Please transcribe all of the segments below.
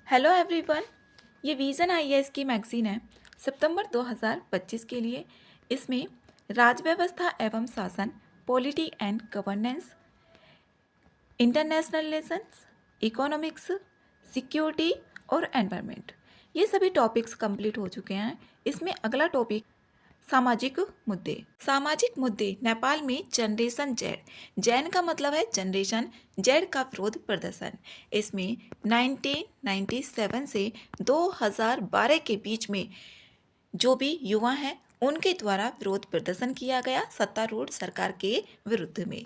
Hello everyone. ये vision IAS की magazine है सितंबर 2025 के लिए। इसमें राज्य व्यवस्था एवं शासन, polity and governance, international relations, economics, security और एनवायरनमेंट, ये सभी टॉपिक्स कंप्लीट हो चुके हैं। इसमें अगला टॉपिक सामाजिक मुद्दे। सामाजिक मुद्दे नेपाल में जनरेशन जेड। जैन का मतलब है जनरेशन, जेड का विरोध प्रदर्शन। इसमें 1997 से 2012 के बीच में जो भी युवा हैं उनके द्वारा विरोध प्रदर्शन किया गया सत्तारूढ़ सरकार के विरुद्ध में।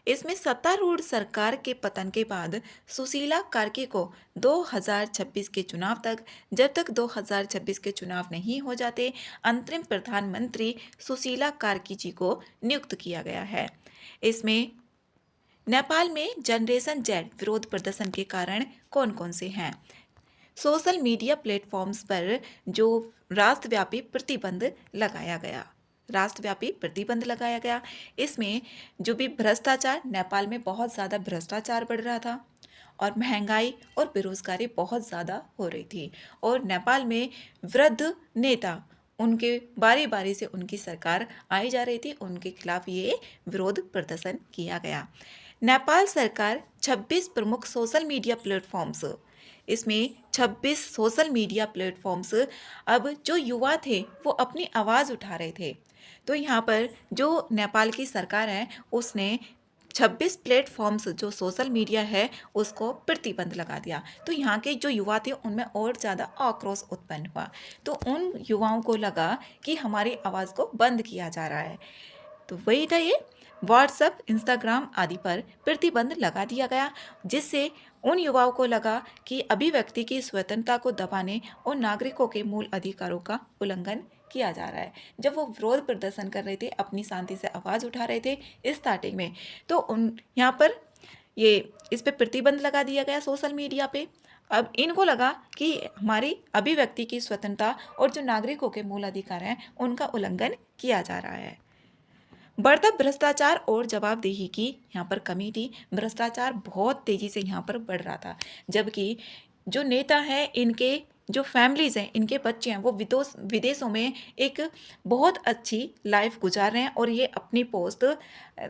इसमें सत्तारूढ़ सरकार के पतन के बाद सुशीला कार्की को 2026 के चुनाव तक, जब तक 2026 के चुनाव नहीं हो जाते, अंतरिम प्रधानमंत्री सुशीला कार्की जी को नियुक्त किया गया है। इसमें नेपाल में जनरेशन जेड विरोध प्रदर्शन के कारण कौन कौन से हैं? सोशल मीडिया प्लेटफॉर्म्स पर जो राष्ट्रव्यापी प्रतिबंध लगाया गया, राष्ट्रव्यापी प्रतिबंध लगाया गया। इसमें जो भी भ्रष्टाचार, नेपाल में बहुत ज़्यादा भ्रष्टाचार बढ़ रहा था और महंगाई और बेरोजगारी बहुत ज़्यादा हो रही थी, और नेपाल में वृद्ध नेता, उनके बारी बारी से उनकी सरकार आई जा रही थी, उनके खिलाफ ये विरोध प्रदर्शन किया गया। नेपाल सरकार 26 प्रमुख सोशल मीडिया प्लेटफॉर्म्स, इसमें 26 सोशल मीडिया प्लेटफॉर्म्स, अब जो युवा थे वो अपनी आवाज़ उठा रहे थे, तो यहाँ पर जो नेपाल की सरकार है उसने 26 प्लेटफॉर्म्स जो सोशल मीडिया है उसको प्रतिबंध लगा दिया। तो यहाँ के जो युवा थे उनमें और ज़्यादा आक्रोश उत्पन्न हुआ। तो उन युवाओं को लगा कि हमारी आवाज़ को बंद किया जा रहा है, तो वही था ये व्हाट्सएप, इंस्टाग्राम आदि पर प्रतिबंध लगा दिया गया, जिससे उन युवाओं को लगा कि अभिव्यक्ति की स्वतंत्रता को दबाने और नागरिकों के मूल अधिकारों का उल्लंघन किया जा रहा है। जब वो विरोध प्रदर्शन कर रहे थे, अपनी शांति से आवाज़ उठा रहे थे स्टार्टिंग में, तो उन यहाँ पर ये इस पे प्रतिबंध लगा दिया गया सोशल मीडिया पे। अब इनको लगा कि हमारी अभिव्यक्ति की स्वतंत्रता और जो नागरिकों के मूल अधिकार हैं उनका उल्लंघन किया जा रहा है। बढ़ता भ्रष्टाचार और जवाबदेही की यहाँ पर कमी थी। भ्रष्टाचार बहुत तेजी से यहाँ पर बढ़ रहा था, जबकि जो नेता हैं, इनके जो फैमिलीज हैं, इनके बच्चे हैं, वो विदेशों में एक बहुत अच्छी लाइफ गुजार रहे हैं और ये अपनी पोस्ट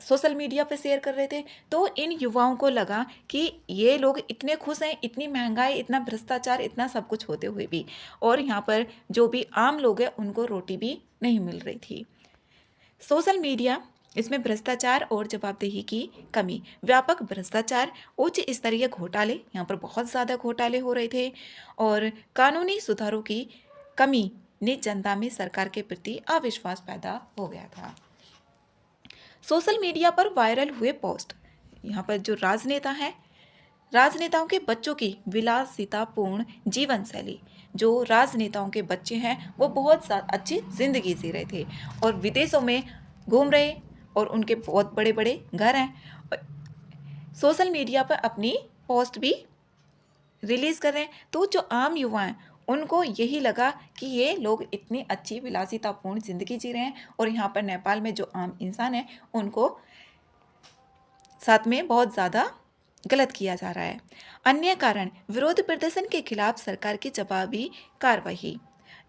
सोशल मीडिया पर शेयर कर रहे थे। तो इन युवाओं को लगा कि ये लोग इतने खुश हैं, इतनी महंगाई, इतना भ्रष्टाचार, इतना सब कुछ होते हुए भी, और यहाँ पर जो भी आम लोग हैं उनको रोटी भी नहीं मिल रही थी। सोशल मीडिया, इसमें भ्रष्टाचार और जवाबदेही की कमी, व्यापक भ्रष्टाचार, उच्च स्तरीय घोटाले, यहाँ पर बहुत ज़्यादा घोटाले हो रहे थे, और कानूनी सुधारों की कमी ने जनता में सरकार के प्रति अविश्वास पैदा हो गया था। सोशल मीडिया पर वायरल हुए पोस्ट, यहाँ पर जो राजनेता हैं, राजनेताओं के बच्चों की विलासितापूर्ण जीवन शैली, जो राजनेताओं के बच्चे हैं वो बहुत अच्छी जिंदगी जी रहे थे और विदेशों में घूम रहे, और उनके बहुत बड़े बड़े घर हैं, और सोशल मीडिया पर अपनी पोस्ट भी रिलीज कर रहे हैं। तो जो आम युवा हैं उनको यही लगा कि ये लोग इतनी अच्छी विलासितापूर्ण जिंदगी जी रहे हैं, और यहाँ पर नेपाल में जो आम इंसान है उनको साथ में बहुत ज़्यादा गलत किया जा रहा है। अन्य कारण, विरोध प्रदर्शन के खिलाफ सरकार की जवाबी कार्रवाई।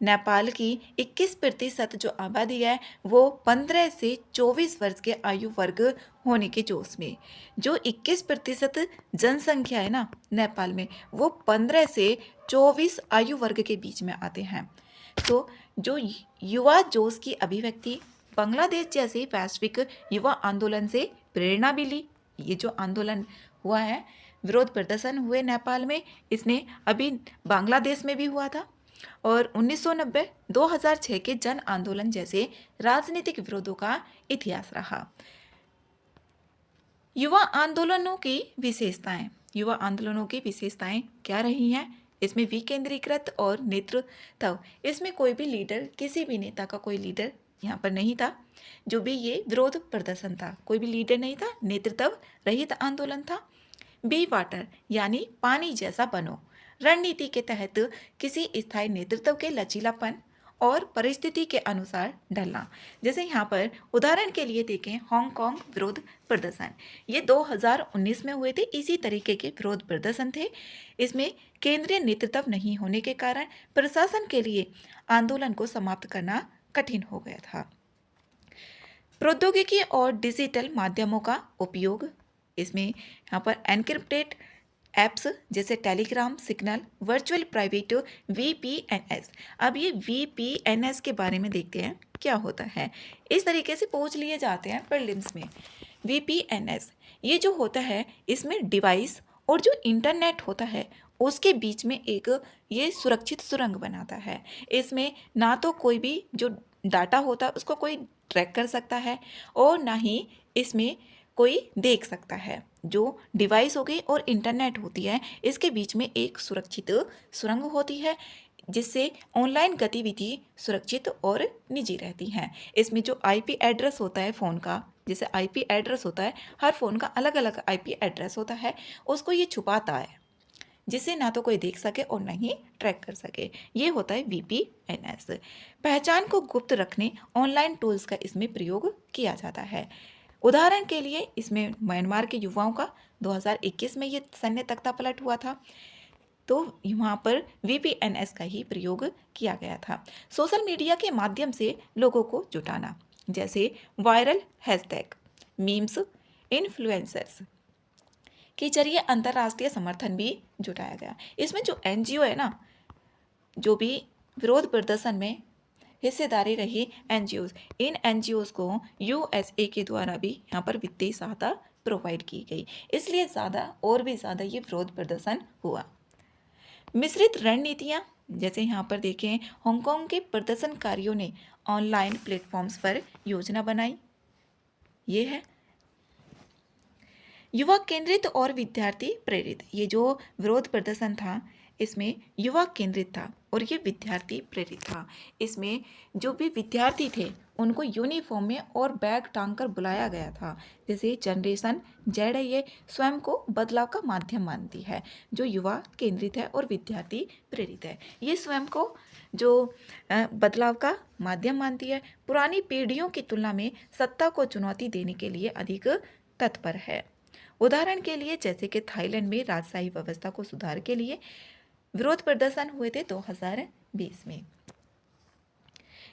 नेपाल की 21% जो आबादी है वो 15 से 24 वर्ष के आयु वर्ग होने के जोश में, जो 21% जनसंख्या है ना नेपाल में, वो 15 से 24 आयु वर्ग के बीच में आते हैं। तो जो युवा जोश की अभिव्यक्ति, बांग्लादेश जैसे वैश्विक युवा आंदोलन से प्रेरणा भी ली। ये जो आंदोलन हुआ है, विरोध प्रदर्शन हुए नेपाल में, इसने अभी बांग्लादेश में भी हुआ था, और 1990 2006 के जन आंदोलन जैसे राजनीतिक विरोधों का इतिहास रहा। युवा आंदोलनों की विशेषताएं, युवा आंदोलनों की विशेषताएं क्या रही हैं? इसमें विकेंद्रीकृत और नेतृत्व, इसमें कोई भी लीडर, किसी भी नेता का कोई लीडर यहाँ पर नहीं था। जो भी ये विरोध प्रदर्शन था, कोई भी लीडर नहीं था, नेतृत्व रहित आंदोलन था। बी वाटर, यानी पानी जैसा बनो, रणनीति के तहत किसी स्थायी नेतृत्व के लचीलापन और परिस्थिति के अनुसार ढलना। जैसे यहाँ पर उदाहरण के लिए देखें, हांगकांग विरोध प्रदर्शन, ये 2019 में हुए थे। इसी तरीके के विरोध प्रदर्शन थे। इसमें केंद्रीय नेतृत्व नहीं होने के कारण प्रशासन के लिए आंदोलन को समाप्त करना कठिन हो गया था। प्रौद्योगिकी और डिजिटल माध्यमों का उपयोग, इसमें यहाँ पर एनक्रिप्टेड ऐप्स जैसे Telegram, signal, virtual private VPNs। अब ये VPNs के बारे में देखते हैं क्या होता है। इस तरीके से पूछ लिए जाते हैं प्रीलिम्स में। VPNs ये जो होता है, इसमें डिवाइस और जो इंटरनेट होता है उसके बीच में एक ये सुरक्षित सुरंग बनाता है। इसमें ना तो कोई भी जो डाटा होता है उसको कोई ट्रैक कर सकता है और ना ही इसमें कोई देख सकता है। जो डिवाइस हो गई और इंटरनेट होती है, इसके बीच में एक सुरक्षित सुरंग होती है जिससे ऑनलाइन गतिविधि सुरक्षित और निजी रहती हैं। इसमें जो IP एड्रेस होता है फ़ोन का, जैसे IP एड्रेस होता है, हर फ़ोन का अलग अलग IP एड्रेस होता है, उसको ये छुपाता है जिससे ना तो कोई देख सके और ना ही ट्रैक कर सके। ये होता है VPNs। पहचान को गुप्त रखने ऑनलाइन टूल्स का इसमें प्रयोग किया जाता है। उदाहरण के लिए इसमें म्यांमार के युवाओं का 2021 में ये सैन्य तख्तापलट हुआ था, तो वहाँ पर VPNs का ही प्रयोग किया गया था। सोशल मीडिया के माध्यम से लोगों को जुटाना, जैसे वायरल हैशटैग, मीम्स, इन्फ्लुएंसर्स के जरिए अंतर्राष्ट्रीय समर्थन भी जुटाया गया। इसमें जो NGO है ना, जो भी विरोध प्रदर्शन में हिस्सेदारी रही NGOs, इन NGOs को USA के द्वारा भी यहाँ पर वित्तीय सहायता प्रोवाइड की गई, इसलिए ज़्यादा और भी ज़्यादा ये विरोध प्रदर्शन हुआ। मिश्रित रणनीतियाँ, जैसे यहाँ पर देखें, हांगकांग के प्रदर्शनकारियों ने ऑनलाइन प्लेटफॉर्म्स पर योजना बनाई। ये है युवा केंद्रित और विद्यार्थी प्रेरित। ये जो विरोध प्रदर्शन था इसमें युवा केंद्रित था और ये विद्यार्थी प्रेरित था। इसमें जो भी विद्यार्थी थे उनको यूनिफॉर्म में और बैग टांग कर बुलाया गया था। जैसे जनरेशन Z है, ये स्वयं को बदलाव का माध्यम मानती है। जो युवा केंद्रित है और विद्यार्थी प्रेरित है, ये स्वयं को जो बदलाव का माध्यम मानती है। पुरानी पीढ़ियों की तुलना में सत्ता को चुनौती देने के लिए अधिक तत्पर है। उदाहरण के लिए जैसे कि थाईलैंड में राजशाही व्यवस्था को सुधार के लिए विरोध प्रदर्शन हुए थे 2020 में।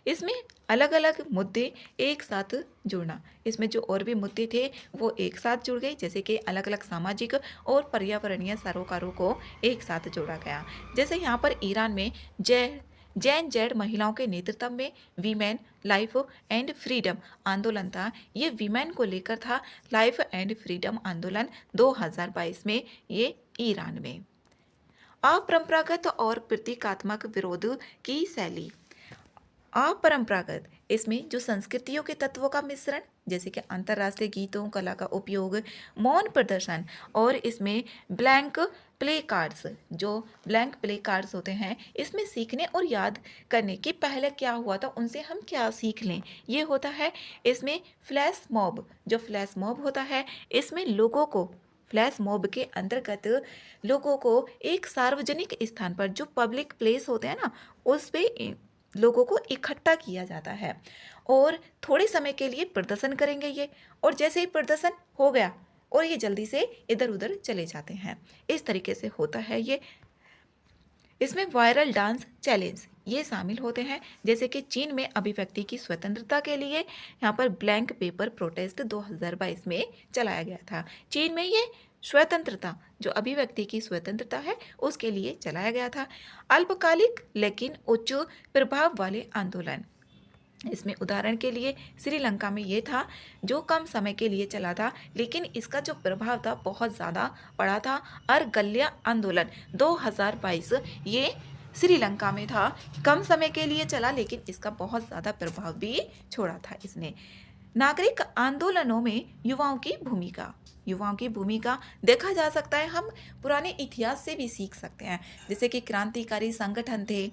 इसमें अलग अलग मुद्दे एक साथ जुड़ना, इसमें जो और भी मुद्दे थे वो एक साथ जुड़ गए, जैसे कि अलग अलग सामाजिक और पर्यावरणीय सरोकारों को एक साथ जोड़ा गया। जैसे यहाँ पर ईरान में जैन जेड महिलाओं के नेतृत्व में वीमेन लाइफ एंड फ्रीडम आंदोलन था। ये वीमेन को लेकर था, लाइफ एंड फ्रीडम आंदोलन 2022 में, ये ईरान में। अपरंपरागत और प्रतीकात्मक विरोध की शैली। अपरंपरागत, इसमें जो संस्कृतियों के तत्वों का मिश्रण, जैसे कि अंतर्राष्ट्रीय गीतों, कला का उपयोग, मौन प्रदर्शन, और इसमें ब्लैंक प्ले कार्ड्स। जो ब्लैंक प्ले कार्ड्स होते हैं, इसमें सीखने और याद करने के पहले क्या हुआ था उनसे हम क्या सीख लें, ये होता है। इसमें फ्लैश मॉब, जो फ्लैश मॉब होता है, इसमें लोगों को, फ्लैश मॉब के अंतर्गत लोगों को एक सार्वजनिक स्थान पर, जो पब्लिक प्लेस होते हैं ना, उस पे लोगों को इकट्ठा किया जाता है और थोड़े समय के लिए प्रदर्शन करेंगे ये, और जैसे ही प्रदर्शन हो गया और ये जल्दी से इधर उधर चले जाते हैं। इस तरीके से होता है ये। इसमें वायरल डांस चैलेंज ये शामिल होते हैं, जैसे कि चीन में अभिव्यक्ति की स्वतंत्रता के लिए यहाँ पर ब्लैंक पेपर प्रोटेस्ट 2022 में चलाया गया था। चीन में ये स्वतंत्रता, जो अभिव्यक्ति की स्वतंत्रता है, उसके लिए चलाया गया था। अल्पकालिक लेकिन उच्च प्रभाव वाले आंदोलन, इसमें उदाहरण के लिए श्रीलंका में ये था, जो कम समय के लिए चला था लेकिन इसका जो प्रभाव था बहुत ज़्यादा पड़ा था। अर्गल्या आंदोलन 2022, ये श्रीलंका में था, कम समय के लिए चला लेकिन इसका बहुत ज़्यादा प्रभाव भी छोड़ा था इसने। नागरिक आंदोलनों में युवाओं की भूमिका, युवाओं की भूमिका देखा जा सकता है, हम पुराने इतिहास से भी सीख सकते हैं। जैसे कि क्रांतिकारी संगठन थे,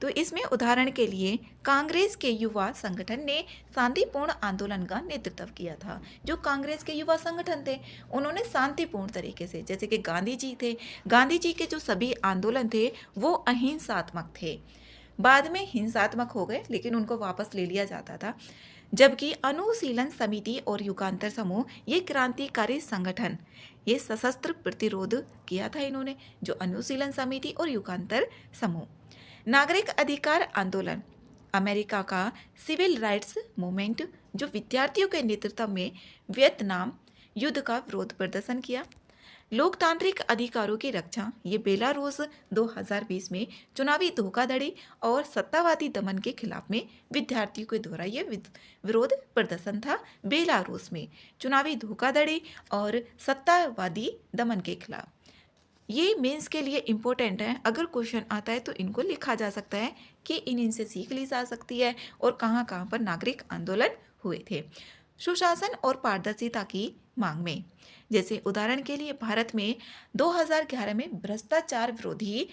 तो इसमें उदाहरण के लिए कांग्रेस के युवा संगठन ने शांतिपूर्ण आंदोलन का नेतृत्व किया था। जो कांग्रेस के युवा संगठन थे उन्होंने शांतिपूर्ण तरीके से, जैसे कि गांधी जी थे, गांधी जी के जो सभी आंदोलन थे वो अहिंसात्मक थे। बाद में हिंसात्मक हो गए, लेकिन उनको वापस ले लिया जाता था। जबकि अनुशीलन समिति और युगांतर समूह, ये क्रांतिकारी संगठन, ये सशस्त्र प्रतिरोध किया था इन्होंने, जो अनुशीलन समिति और युगांतर समूह। नागरिक अधिकार आंदोलन, अमेरिका का सिविल राइट्स मूवमेंट, जो विद्यार्थियों के नेतृत्व में वियतनाम युद्ध का विरोध प्रदर्शन किया। लोकतांत्रिक अधिकारों की रक्षा, ये बेलारूस 2020 में चुनावी धोखाधड़ी और सत्तावादी दमन के खिलाफ में विद्यार्थियों के द्वारा ये विरोध प्रदर्शन था। बेलारूस में चुनावी धोखाधड़ी और सत्तावादी दमन के खिलाफ। ये मेंस के लिए इम्पोर्टेंट है, अगर क्वेश्चन आता है तो इनको लिखा जा सकता है कि इनसे सीख ली जा सकती है और कहाँ कहाँ पर नागरिक आंदोलन हुए थे। सुशासन और पारदर्शिता की मांग में, जैसे उदाहरण के लिए भारत में 2011 में भ्रष्टाचार विरोधी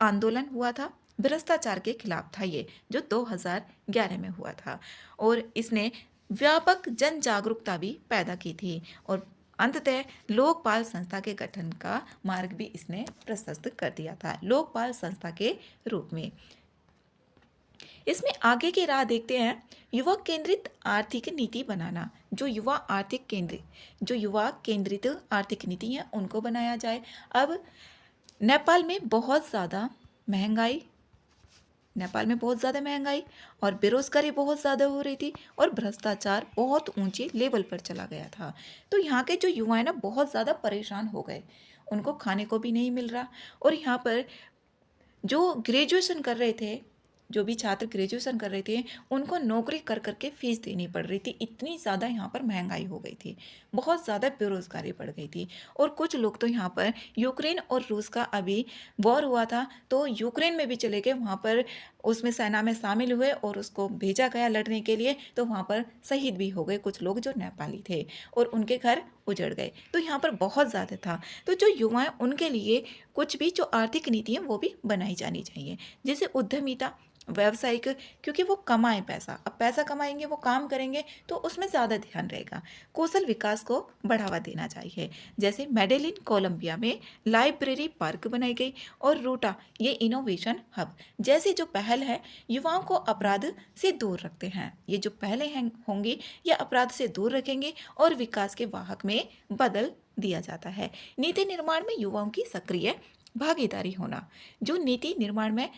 आंदोलन हुआ था। भ्रष्टाचार के खिलाफ था ये, जो 2011 में हुआ था, और इसने व्यापक जन जागरूकता भी पैदा की थी और अंततः लोकपाल संस्था के गठन का मार्ग भी इसने प्रशस्त कर दिया था, लोकपाल संस्था के रूप में। इसमें आगे की राह देखते हैं। युवा केंद्रित आर्थिक नीति बनाना, जो युवा केंद्रित आर्थिक नीति है उनको बनाया जाए। अब नेपाल में बहुत ज़्यादा महंगाई और बेरोजगारी बहुत ज़्यादा हो रही थी और भ्रष्टाचार बहुत ऊंचे लेवल पर चला गया था। तो यहाँ के जो युवा है ना, बहुत ज़्यादा परेशान हो गए, उनको खाने को भी नहीं मिल रहा। और यहाँ पर जो ग्रेजुएशन कर रहे थे, जो भी छात्र ग्रेजुएशन कर रहे थे, उनको नौकरी कर करके फीस देनी पड़ रही थी। इतनी ज़्यादा यहाँ पर महंगाई हो गई थी, बहुत ज़्यादा बेरोजगारी बढ़ गई थी। और कुछ लोग तो यहाँ पर यूक्रेन और रूस का अभी वॉर हुआ था, तो यूक्रेन में भी चले गए, वहाँ पर उसमें सेना में शामिल हुए और उसको भेजा गया लड़ने के लिए, तो वहाँ पर शहीद भी हो गए कुछ लोग जो नेपाली थे और उनके घर उजड़ गए। तो यहाँ पर बहुत ज़्यादा था। तो जो युवा हैं उनके लिए कुछ भी जो आर्थिक नीति है वो भी बनाई जानी चाहिए, जैसे उद्यमिता, व्यावसायिक, क्योंकि वो कमाएं पैसा, अब पैसा कमाएंगे, वो काम करेंगे तो उसमें ज़्यादा ध्यान रहेगा। कौशल विकास को बढ़ावा देना चाहिए, जैसे मेडेलिन कोलंबिया में लाइब्रेरी पार्क बनाई गई और रूटा, ये इनोवेशन हब जैसी जो पहल है युवाओं को अपराध से दूर रखते हैं। ये जो पहलें होंगी ये अपराध से दूर रखेंगे और विकास के वाहक में बदल दिया जाता है। नीति निर्माण में युवाओं की सक्रिय भागीदारी होना, जो नीति निर्माण में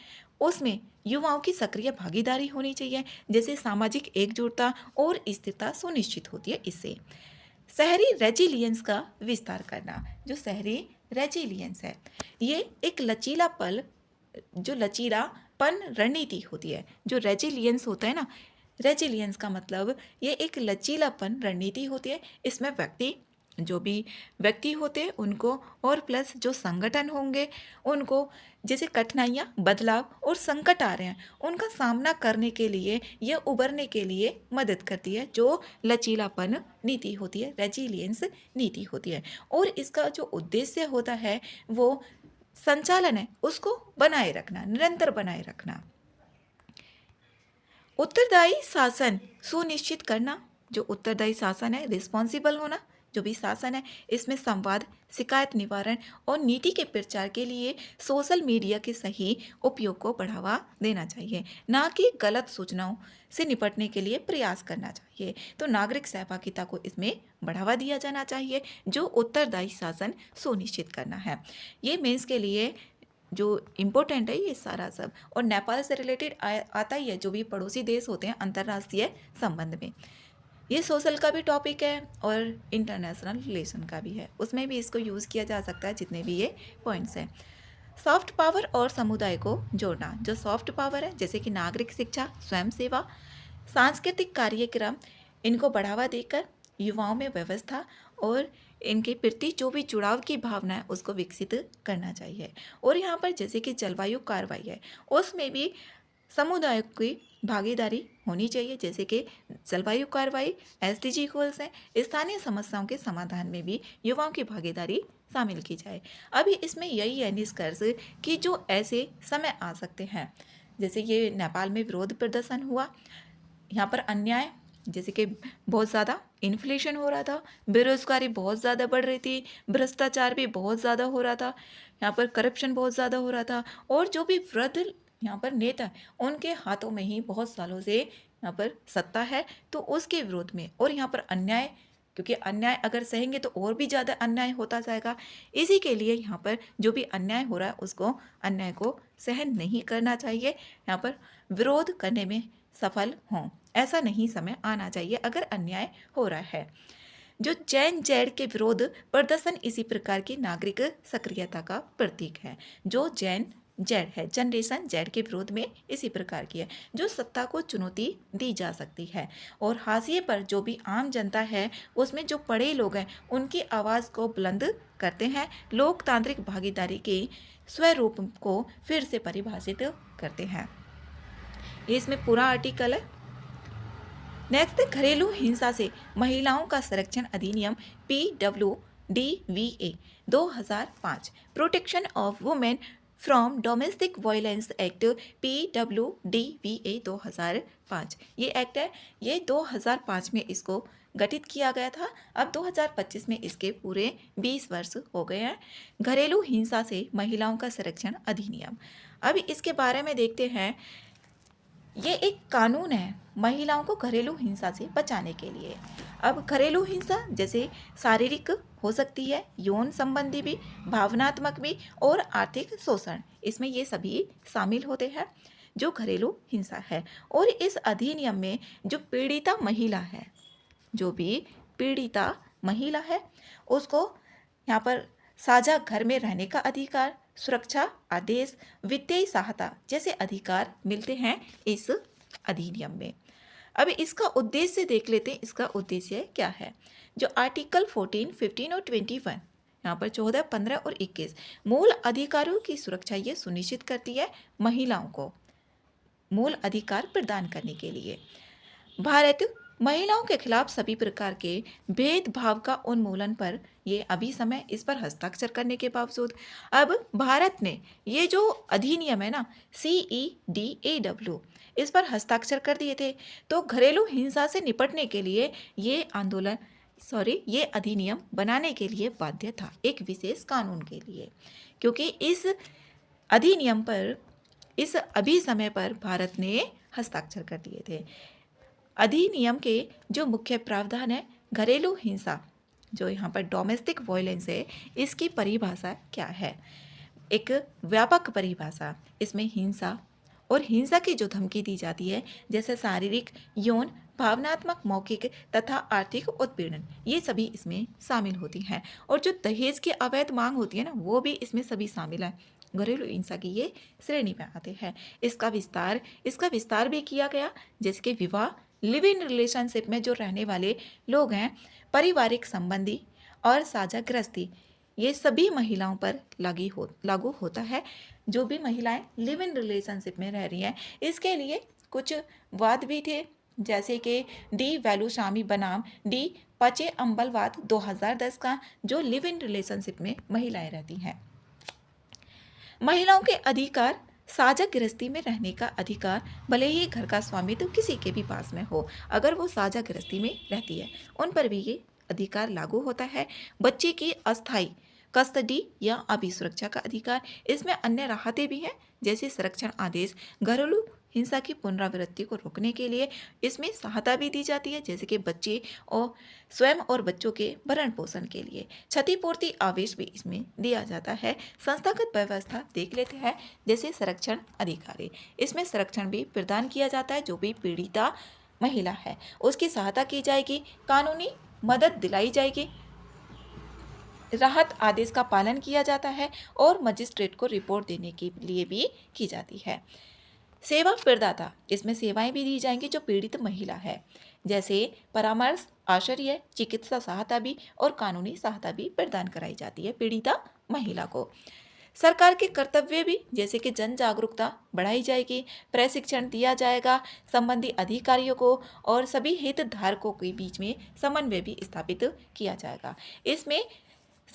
उसमें युवाओं की सक्रिय भागीदारी होनी चाहिए, जैसे सामाजिक एकजुटता और स्थिरता सुनिश्चित होती है इससे। शहरी रेजिलियंस का विस्तार करना, जो शहरी रेजिलियंस है ये एक लचीलापन रणनीति होती है। जो रेजिलियंस होता है ना, रेजिलियंस का मतलब ये एक लचीलापन रणनीति होती है। इसमें जो भी व्यक्ति होते हैं उनको और प्लस जो संगठन होंगे उनको, जैसे कठिनाइयाँ, बदलाव और संकट आ रहे हैं उनका सामना करने के लिए या उबरने के लिए मदद करती है, जो लचीलापन नीति होती है, रेजिलियंस नीति होती है। और इसका जो उद्देश्य होता है वो संचालन है, उसको बनाए रखना, निरंतर बनाए रखना। उत्तरदायी शासन सुनिश्चित करना, जो उत्तरदायी शासन है, रिस्पॉन्सिबल होना, जो भी शासन है, इसमें संवाद, शिकायत निवारण और नीति के प्रचार के लिए सोशल मीडिया के सही उपयोग को बढ़ावा देना चाहिए, ना कि गलत सूचनाओं से निपटने के लिए प्रयास करना चाहिए। तो नागरिक सहभागिता को इसमें बढ़ावा दिया जाना चाहिए, जो उत्तरदायी शासन सुनिश्चित करना है। ये मेंस के लिए जो इम्पोर्टेंट है ये सारा सब, और नेपाल से रिलेटेड आता ही है, जो भी पड़ोसी देश होते हैं अंतर्राष्ट्रीय संबंध में। ये सोशल का भी टॉपिक है और इंटरनेशनल रिलेशन का भी है, उसमें भी इसको यूज़ किया जा सकता है, जितने भी ये पॉइंट्स हैं। सॉफ्ट पावर और समुदाय को जोड़ना, जो सॉफ्ट पावर है जैसे कि नागरिक शिक्षा, स्वयं सेवा, सांस्कृतिक कार्यक्रम, इनको बढ़ावा देकर युवाओं में व्यवस्था और इनके प्रति जो भी जुड़ाव की भावना है उसको विकसित करना चाहिए। और यहाँ पर जैसे कि जलवायु कार्रवाई है, उसमें भी समुदाय की भागीदारी होनी चाहिए, जैसे कि जलवायु कार्रवाई, SDG गोल्स हैं, स्थानीय समस्याओं के समाधान में भी युवाओं की भागीदारी शामिल की जाए। अभी इसमें यही है निष्कर्ष कि जो ऐसे समय आ सकते हैं, जैसे ये नेपाल में विरोध प्रदर्शन हुआ, यहाँ पर अन्याय, जैसे कि बहुत ज़्यादा इन्फ्लेशन हो रहा था, बेरोजगारी बहुत ज़्यादा बढ़ रही थी, भ्रष्टाचार भी बहुत ज़्यादा हो रहा था, यहाँ पर करप्शन बहुत ज़्यादा हो रहा था, और जो भी वृद्ध यहाँ पर नेता उनके हाथों में ही बहुत सालों से यहाँ पर सत्ता है, तो उसके विरोध में और यहाँ पर अन्याय, क्योंकि अन्याय अगर सहेंगे तो और भी ज़्यादा अन्याय होता जाएगा। इसी के लिए यहाँ पर जो भी अन्याय हो रहा है उसको अन्याय को सहन नहीं करना चाहिए, यहाँ पर विरोध करने में सफल हों। ऐसा नहीं समय आना चाहिए अगर अन्याय हो रहा है। जो जैन जेड के विरोध प्रदर्शन इसी प्रकार की नागरिक सक्रियता का प्रतीक है। जो जैन जेड है, जनरेशन जेड के विरोध में इसी प्रकार की है, जो सत्ता को चुनौती दी जा सकती है। और हाशिए पर जो भी आम जनता है, उसमें जो पढ़े लोग हैं, उनकी आवाज़ को बुलंद करते हैं, लोकतांत्रिक भागीदारी के स्वरूप को फिर से परिभाषित करते हैं। ये इसमें पूरा आर्टिकल है। नेक्स्ट, घरेलू हिंसा से महिलाओं का संरक्षण अधिनियम PWDVA 2005, protection of women from domestic violence act PWDVA 2005। ये एक्ट है, ये 2005 में इसको गठित किया गया था। अब 2025 में इसके पूरे 20 वर्ष हो गए हैं। घरेलू हिंसा से महिलाओं का संरक्षण अधिनियम, अब इसके बारे में देखते हैं। ये एक कानून है महिलाओं को घरेलू हिंसा से बचाने के लिए। अब घरेलू हिंसा जैसे शारीरिक हो सकती है, यौन संबंधी भी, भावनात्मक भी और आर्थिक शोषण, इसमें ये सभी शामिल होते हैं जो घरेलू हिंसा है। और इस अधिनियम में जो पीड़िता महिला है, जो भी पीड़िता महिला है, उसको यहाँ पर साझा घर में रहने का अधिकार, सुरक्षा आदेश, वित्तीय सहायता जैसे अधिकार मिलते हैं इस अधिनियम में। अब इसका उद्देश्य देख लेते हैं, इसका उद्देश्य क्या है। जो आर्टिकल 14, 15 और 21, यहाँ पर 14, 15 और 21 मूल अधिकारों की सुरक्षा ये सुनिश्चित करती है महिलाओं को मूल अधिकार प्रदान करने के लिए। भारत महिलाओं के खिलाफ सभी प्रकार के भेदभाव का उन्मूलन पर ये अभी समय इस पर हस्ताक्षर करने के बावजूद अब भारत ने ये जो अधिनियम है ना CEDAW, इस पर हस्ताक्षर कर दिए थे। तो घरेलू हिंसा से निपटने के लिए ये अधिनियम बनाने के लिए बाध्य था, एक विशेष कानून के लिए, क्योंकि इस अधिनियम पर इस अभी समय पर भारत ने हस्ताक्षर कर दिए थे। अधिनियम के जो मुख्य प्रावधान है, घरेलू हिंसा जो यहाँ पर डोमेस्टिक वायलेंस है, इसकी परिभाषा क्या है। एक व्यापक परिभाषा, इसमें हिंसा और हिंसा की जो धमकी दी जाती है, जैसे शारीरिक, यौन, भावनात्मक, मौखिक तथा आर्थिक उत्पीड़न, ये सभी इसमें शामिल होती हैं। और जो दहेज की अवैध मांग होती है ना, वो भी इसमें सभी शामिल है, घरेलू हिंसा की ये श्रेणी में आते हैं। इसका विस्तार भी किया गया, जैसे कि विवाह, लिव इन रिलेशनशिप में जो रहने वाले लोग हैं, पारिवारिक संबंधी और साझा गृहस्थी, ये सभी महिलाओं पर लागू होता है। जो भी महिलाएं लिव इन रिलेशनशिप में रह रही हैं, इसके लिए कुछ वाद भी थे, जैसे कि डी वेलुस्वामी बनाम डी पचे अम्बलवाद 2010 का, जो लिव इन रिलेशनशिप में महिलाएं रहती हैं। महिलाओं के अधिकार, साझा गृहस्थी में रहने का अधिकार, भले ही घर का स्वामित्व किसी के भी पास में हो, अगर वो साझा गृहस्थी में रहती है, उन पर भी ये अधिकार लागू होता है। बच्चे की अस्थायी कस्टडी या अभिसुरक्षा का अधिकार, इसमें अन्य राहतें भी हैं, जैसे संरक्षण आदेश, घरेलू हिंसा की पुनरावृत्ति को रोकने के लिए इसमें सहायता भी दी जाती है, जैसे कि बच्चे और स्वयं और बच्चों के भरण पोषण के लिए क्षतिपूर्ति आदेश भी इसमें दिया जाता है। संस्थागत व्यवस्था देख लेते हैं, जैसे संरक्षण अधिकारी, इसमें संरक्षण भी प्रदान किया जाता है। जो भी पीड़िता महिला है उसकी सहायता की जाएगी, कानूनी मदद दिलाई जाएगी, राहत आदेश का पालन किया जाता है और मजिस्ट्रेट को रिपोर्ट देने के लिए भी की जाती है। सेवा प्रदाता, इसमें सेवाएं भी दी जाएंगी जो पीड़ित महिला है, जैसे परामर्श, आश्रय, चिकित्सा सहायता भी और कानूनी सहायता भी प्रदान कराई जाती है पीड़िता महिला को। सरकार के कर्तव्य भी, जैसे कि जन जागरूकता बढ़ाई जाएगी, प्रशिक्षण दिया जाएगा संबंधी अधिकारियों को और सभी हितधारकों के बीच में समन्वय भी स्थापित किया जाएगा। इसमें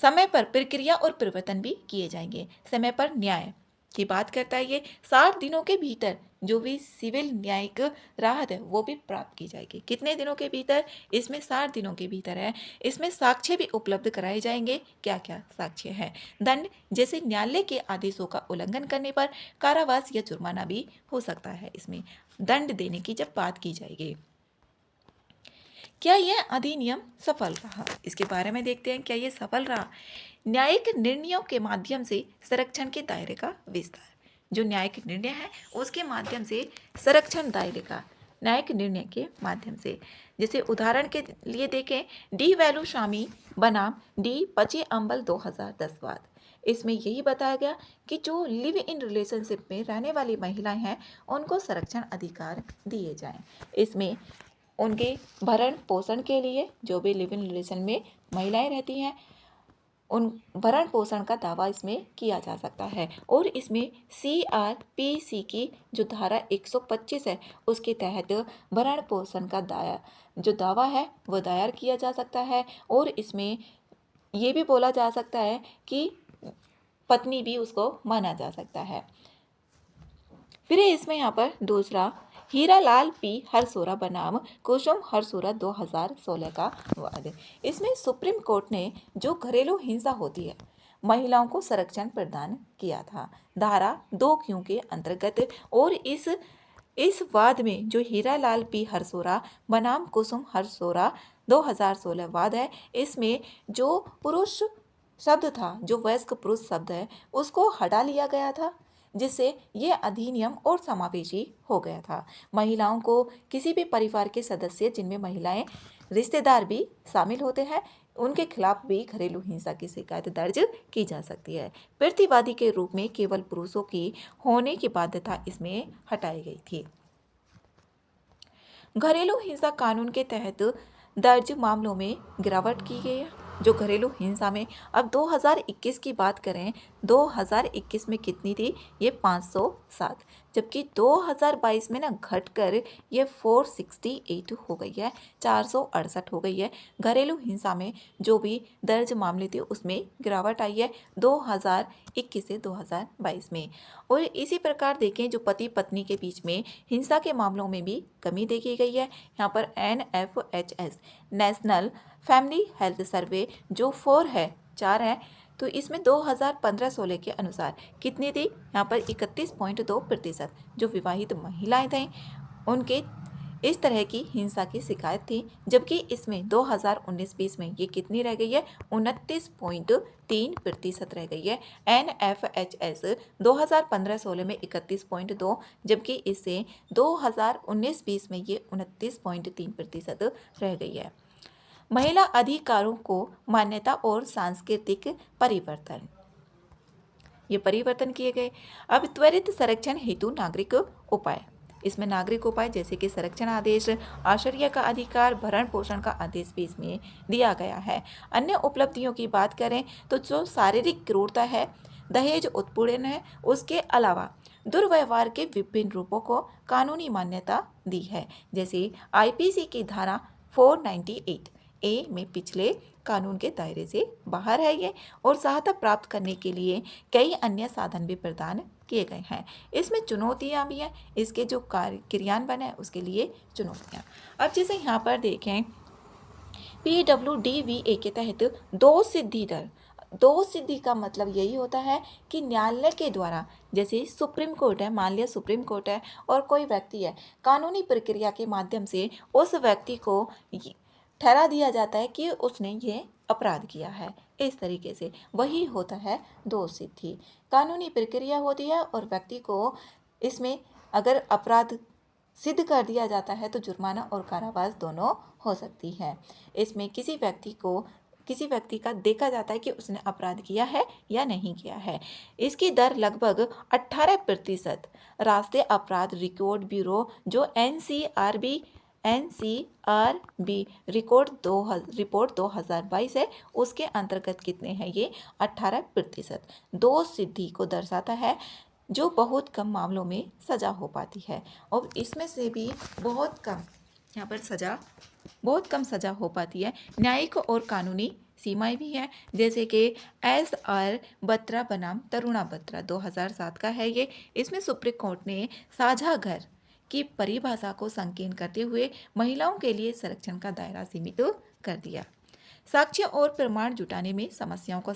समय पर प्रक्रिया और परिवर्तन भी किए जाएंगे। समय पर न्याय, की बात करता है। ये 60 दिनों के भीतर जो भी सिविल न्यायिक राहत है वो भी प्राप्त की जाएगी। कितने दिनों के भीतर? इसमें 60 दिनों के भीतर है। इसमें साक्ष्य भी उपलब्ध कराए जाएंगे। क्या क्या साक्ष्य है? दंड, जैसे न्यायालय के आदेशों का उल्लंघन करने पर कारावास या जुर्माना भी हो सकता है। इसमें दंड देने की जब बात की जाएगी। क्या यह अधिनियम सफल रहा? इसके बारे में देखते हैं, क्या यह सफल रहा? न्यायिक निर्णयों के माध्यम से संरक्षण के दायरे का विस्तार। जो न्यायिक निर्णय है उसके माध्यम से संरक्षण दायरे का, न्यायिक निर्णय के माध्यम से, जैसे उदाहरण के लिए देखें, डी वैल्यू शामी बनाम डी 25 अम्बल 2010 वाद। इसमें यही बताया गया कि जो लिव इन रिलेशनशिप में रहने वाली महिलाएं हैं उनको संरक्षण अधिकार दिए जाएं। इसमें उनके भरण पोषण के लिए, जो भी लिव इन रिलेशन में महिलाएं रहती हैं उन भरण पोषण का दावा इसमें किया जा सकता है। और इसमें CRPC की जो धारा 125 है उसके तहत भरण पोषण का जो दावा है वो दायर किया जा सकता है। और इसमें ये भी बोला जा सकता है कि पत्नी भी उसको माना जा सकता है। फिर इसमें यहाँ पर दूसरा, हीरालाल पी हरसोरा बनाम कुसुम हरसोरा 2016 का वाद। इसमें सुप्रीम कोर्ट ने जो घरेलू हिंसा होती है महिलाओं को संरक्षण प्रदान किया था धारा 2Q के अंतर्गत। और इस वाद में जो हीरालाल पी हरसोरा बनाम कुसुम हरसोरा 2016 वाद है, इसमें जो पुरुष शब्द था, जो वयस्क पुरुष शब्द है, उसको हटा लिया गया था, जिससे ये अधिनियम और समावेशी हो गया था। महिलाओं को किसी भी परिवार के सदस्य जिनमें महिलाएं रिश्तेदार भी शामिल होते हैं उनके खिलाफ भी घरेलू हिंसा की शिकायत दर्ज की जा सकती है। प्रतिवादी के रूप में केवल पुरुषों की होने की बाध्यता इसमें हटाई गई थी। घरेलू हिंसा कानून के तहत दर्ज मामलों में गिरावट की गई है। जो घरेलू हिंसा में, अब 2021 की बात करें, 2021 में कितनी थी? ये 507, जबकि 2022 में ना घटकर ये 468 हो गई है, 468 हो गई है। घरेलू हिंसा में जो भी दर्ज मामले थे उसमें गिरावट आई है 2021 से 2022 में। और इसी प्रकार देखें, जो पति पत्नी के बीच में हिंसा के मामलों में भी कमी देखी गई है। यहाँ पर NFHS national family health survey जो 4 है, तो इसमें 2015-16 के अनुसार कितनी थी? यहाँ पर 31.2% जो विवाहित महिलाएं थीं उनके इस तरह की हिंसा की शिकायत थी, जबकि इसमें 2019-20 में ये कितनी रह गई है? 29.3% रह गई है। NFHS 2015-16 में 31.2, जबकि इससे 2019-20 में ये 29.3% रह गई है। महिला अधिकारों को मान्यता और सांस्कृतिक परिवर्तन, ये परिवर्तन किए गए। अब त्वरित संरक्षण हेतु नागरिक उपाय, इसमें नागरिक उपाय जैसे कि संरक्षण आदेश, आश्रय का अधिकार, भरण पोषण का आदेश भी इसमें दिया गया है। अन्य उपलब्धियों की बात करें तो जो शारीरिक क्रूरता है, दहेज उत्पीड़न है, उसके अलावा दुर्व्यवहार के विभिन्न रूपों को कानूनी मान्यता दी है। जैसे IPC की धारा 498A में पिछले कानून के दायरे से बाहर है ये, और सहायता प्राप्त करने के लिए कई अन्य साधन भी प्रदान किए गए हैं। इसमें चुनौतियां भी हैं, इसके जो क्रियान्वयन है उसके लिए चुनौतियां। अब जैसे यहाँ पर देखें, PWDVA के तहत दो सिद्धि का मतलब यही होता है कि न्यायालय के द्वारा, जैसे सुप्रीम कोर्ट है, मान लिया सुप्रीम कोर्ट है और कोई व्यक्ति है, कानूनी प्रक्रिया के माध्यम से उस व्यक्ति को ठहरा दिया जाता है कि उसने ये अपराध किया है। इस तरीके से वही होता है दो सिद्धि। कानूनी प्रक्रिया होती है और व्यक्ति को इसमें अगर अपराध सिद्ध कर दिया जाता है तो जुर्माना और कारावास दोनों हो सकती है। इसमें किसी व्यक्ति का देखा जाता है कि उसने अपराध किया है या नहीं किया है। इसकी दर लगभग 18%। राष्ट्रीय अपराध रिकॉर्ड ब्यूरो जो NCRB रिपोर्ट 2022 है, उसके अंतर्गत कितने हैं? ये 18%। दो सिद्धि को दर्शाता है जो बहुत कम मामलों में सजा हो पाती है, और इसमें से भी बहुत कम, यहाँ पर बहुत कम सजा हो पाती है न्यायिक और कानूनी सीमाएं भी हैं, जैसे कि SR बत्रा बनाम तरुणा बत्रा 2007 का है ये। इसमें सुप्रीम कोर्ट ने साझा घर की परिभाषा को संकीर्ण करते हुए महिलाओं के लिए संरक्षण का दायरा सीमित कर दिया। साक्ष्य और प्रमाण जुटाने में समस्याओं का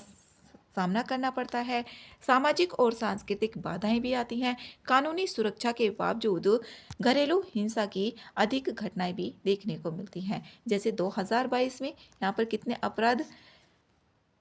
सामना करना पड़ता है। सामाजिक और सांस्कृतिक बाधाएं भी आती हैं। कानूनी सुरक्षा के बावजूद घरेलू हिंसा की अधिक घटनाएं भी देखने को मिलती हैं। जैसे 2022 में यहाँ पर कितने अपराध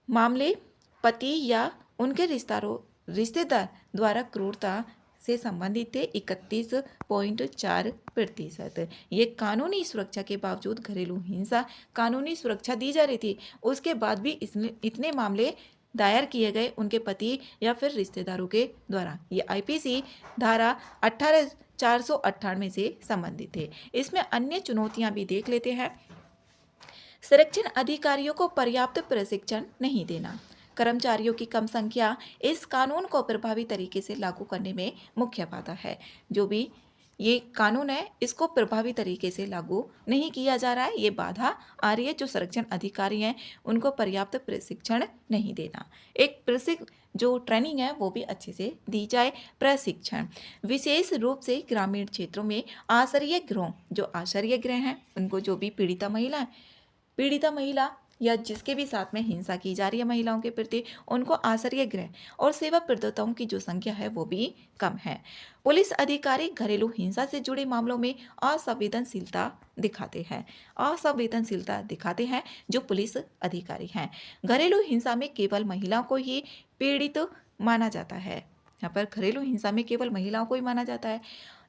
मामले पति या उनके रिश्तेदार द्वारा क्रूरता से संबंधित थे, 31.4%। ये कानूनी सुरक्षा के बावजूद घरेलू हिंसा, कानूनी सुरक्षा दी जा रही थी, उसके बाद भी इतने मामले दायर किए गए उनके पति या फिर रिश्तेदारों के द्वारा। ये IPC धारा 18,498 से संबंधित थे। इसमें अन्य चुनौतियां भी देख लेते हैं। संरक्षण अधिकारियों को पर्याप्त प्रशिक्षण नहीं देना, कर्मचारियों की कम संख्या इस कानून को प्रभावी तरीके से लागू करने में मुख्य बाधा है। जो भी ये कानून है इसको प्रभावी तरीके से लागू नहीं किया जा रहा है, ये बाधा आ रही है। जो संरक्षण अधिकारी हैं उनको पर्याप्त प्रशिक्षण नहीं देना। एक जो ट्रेनिंग है वो भी अच्छे से दी जाए। प्रशिक्षण विशेष रूप से ग्रामीण क्षेत्रों में आश्रय गृहों, जो आश्रय गृह हैं उनको, जो भी पीड़िता महिला या जिसके भी साथ में हिंसा की जा रही है महिलाओं के प्रति, उनको आश्रय गृह और सेवा प्रदाताओं की जो संख्या है वो भी कम है। पुलिस अधिकारी घरेलू हिंसा से जुड़े मामलों में असंवेदनशीलता दिखाते हैं जो पुलिस अधिकारी हैं। घरेलू हिंसा में केवल महिलाओं को ही पीड़ित माना जाता है। यहाँ पर घरेलू हिंसा में केवल महिलाओं को ही माना जाता है,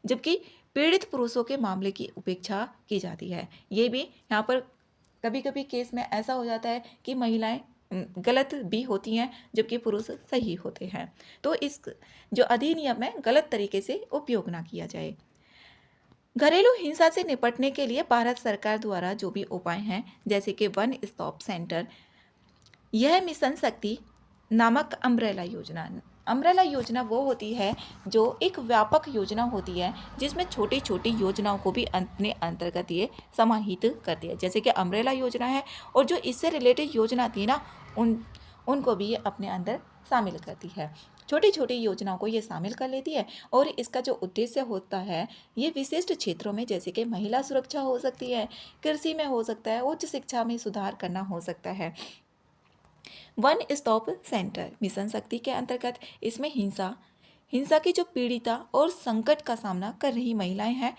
जबकि पीड़ित पुरुषों के मामले की उपेक्षा की जाती है। ये भी यहाँ पर कभी कभी केस में ऐसा हो जाता है कि महिलाएं गलत भी होती हैं जबकि पुरुष सही होते हैं। तो इस जो अधिनियम है गलत तरीके से उपयोग ना किया जाए। घरेलू हिंसा से निपटने के लिए भारत सरकार द्वारा जो भी उपाय हैं, जैसे कि वन स्टॉप सेंटर, यह मिशन शक्ति नामक अम्ब्रेला योजना वो होती है जो एक व्यापक योजना होती है जिसमें छोटी छोटी योजनाओं को भी अपने अंतर्गत ये समाहित करती है। जैसे कि अम्ब्रेला योजना है और जो इससे रिलेटेड योजना थी ना उनको भी ये अपने अंदर शामिल करती है। छोटी छोटी योजनाओं को ये शामिल कर लेती है और इसका जो उद्देश्य होता है ये विशिष्ट क्षेत्रों में, जैसे कि महिला सुरक्षा हो सकती है, कृषि में हो सकता है, उच्च शिक्षा में सुधार करना हो सकता है। वन स्टॉप सेंटर मिशन शक्ति के अंतर्गत इसमें हिंसा की जो पीड़िता और संकट का सामना कर रही महिलाएं हैं,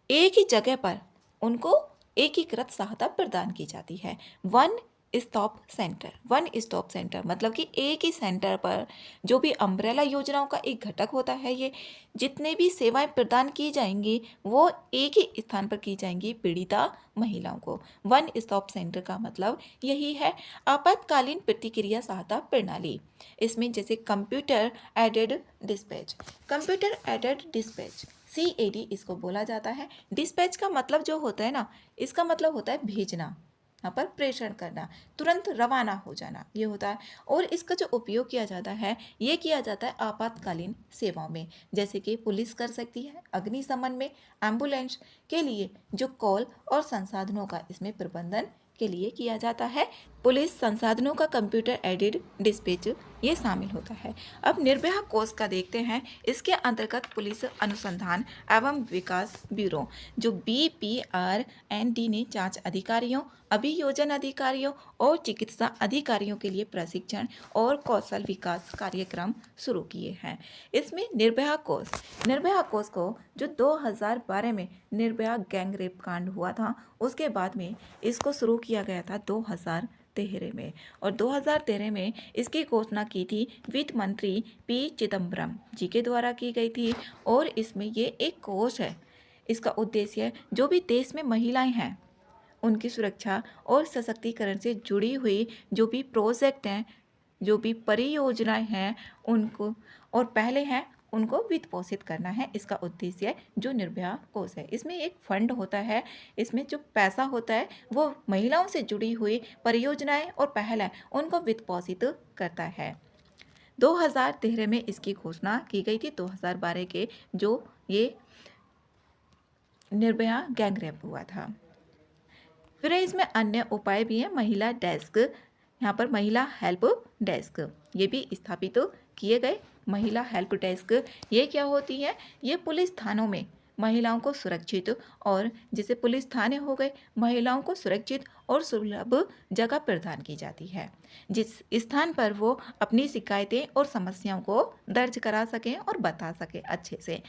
एक ही जगह पर उनको एकीकृत सहायता प्रदान की जाती है। वन स्टॉप सेंटर मतलब कि एक ही सेंटर पर जो भी अम्ब्रेला योजनाओं का एक घटक होता है, ये जितने भी सेवाएं प्रदान की जाएंगी वो एक ही स्थान पर की जाएंगी पीड़िता महिलाओं को। वन स्टॉप सेंटर का मतलब यही है। आपातकालीन प्रतिक्रिया सहायता प्रणाली, इसमें जैसे कंप्यूटर एडेड डिस्पैच CAD इसको बोला जाता है। डिस्पैच का मतलब जो होता है ना, इसका मतलब होता है भेजना, यहाँ पर प्रेषण करना, तुरंत रवाना हो जाना, ये होता है। और इसका जो उपयोग किया जाता है ये किया जाता है आपातकालीन सेवाओं में, जैसे कि पुलिस कर सकती है, अग्निशमन में, एम्बुलेंस के लिए जो कॉल और संसाधनों का इसमें प्रबंधन के लिए किया जाता है। पुलिस संसाधनों का कंप्यूटर एडेड डिस्पैच ये शामिल होता है। अब निर्भया कोष का देखते हैं। इसके अंतर्गत पुलिस अनुसंधान एवं विकास ब्यूरो जो BPRND ने जांच अधिकारियों, अभियोजन अधिकारियों और चिकित्सा अधिकारियों के लिए प्रशिक्षण और कौशल विकास कार्यक्रम शुरू किए हैं। इसमें निर्भया कोष को जो 2012 में निर्भया गैंग रेप कांड हुआ था उसके बाद में इसको शुरू किया गया था 2013 में, और 2013 में इसकी घोषणा की थी वित्त मंत्री P चिदम्बरम जी के द्वारा की गई थी। और इसमें ये एक कोष है, इसका उद्देश्य जो भी देश में महिलाएं हैं उनकी सुरक्षा और सशक्तिकरण से जुड़ी हुई जो भी प्रोजेक्ट हैं, जो भी परियोजनाएं हैं उनको, और पहले हैं उनको वित्त पोषित करना है। इसका उद्देश्य जो निर्भया कोष है, इसमें एक फंड होता है, इसमें जो पैसा होता है वो महिलाओं से जुड़ी हुई परियोजनाएं और पहल है उनको वित्त पोषित करता है। 2013 में इसकी घोषणा की गई थी। 2012 के जो ये निर्भया गैंग रेप हुआ था। फिर इसमें अन्य उपाय भी हैं। महिला डेस्क यहाँ पर महिला हेल्प डेस्क ये भी स्थापित किए गए। महिला हेल्प डेस्क ये क्या होती है? ये पुलिस थानों में महिलाओं को सुरक्षित और जैसे पुलिस थाने हो गए, महिलाओं को सुरक्षित और सुलभ जगह प्रदान की जाती है, जिस स्थान पर वो अपनी शिकायतें और समस्याओं को दर्ज करा सकें और बता सकें अच्छे से।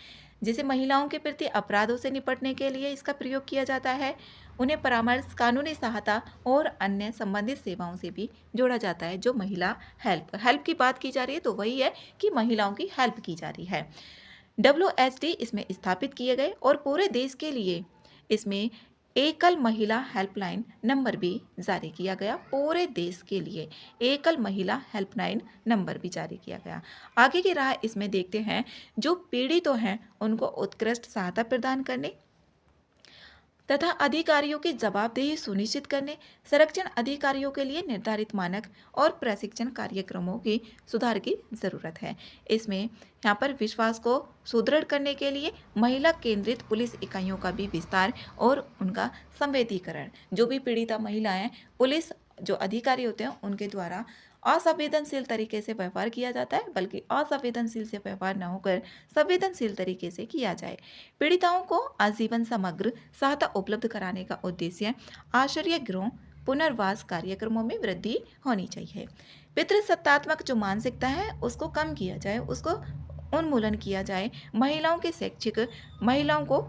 जैसे महिलाओं के प्रति अपराधों से निपटने के लिए इसका प्रयोग किया जाता है। उन्हें परामर्श, कानूनी सहायता और अन्य संबंधित सेवाओं से भी जोड़ा जाता है। जो महिला हेल्प की बात की जा रही है तो वही है कि महिलाओं की हेल्प की जा रही है। WHD इसमें स्थापित किए गए और पूरे देश के लिए इसमें एकल महिला हेल्पलाइन नंबर भी जारी किया गया। पूरे देश के लिए एकल महिला हेल्पलाइन नंबर भी जारी किया गया। आगे की राह इसमें देखते हैं। जो पीड़ित तो हैं उनको उत्कृष्ट सहायता प्रदान करने तथा अधिकारियों की जवाबदेही सुनिश्चित करने, संरक्षण अधिकारियों के लिए निर्धारित मानक और प्रशिक्षण कार्यक्रमों की सुधार की जरूरत है। इसमें यहाँ पर विश्वास को सुदृढ़ करने के लिए महिला केंद्रित पुलिस इकाइयों का भी विस्तार और उनका संवेदीकरण। जो भी पीड़िता महिलाएं पुलिस जो अधिकारी होते हैं उनके द्वारा असंवेदनशील तरीके से व्यवहार किया जाता है, बल्कि असंवेदनशील से व्यवहार न होकर संवेदनशील तरीके से किया जाए। पीड़िताओं को आजीवन समग्र सहायता उपलब्ध कराने का उद्देश्य आश्रय गृह पुनर्वास कार्यक्रमों में वृद्धि होनी चाहिए। पितृसत्तात्मक जो मानसिकता है उसको कम किया जाए, उसको उन्मूलन किया जाए। महिलाओं के महिलाओं को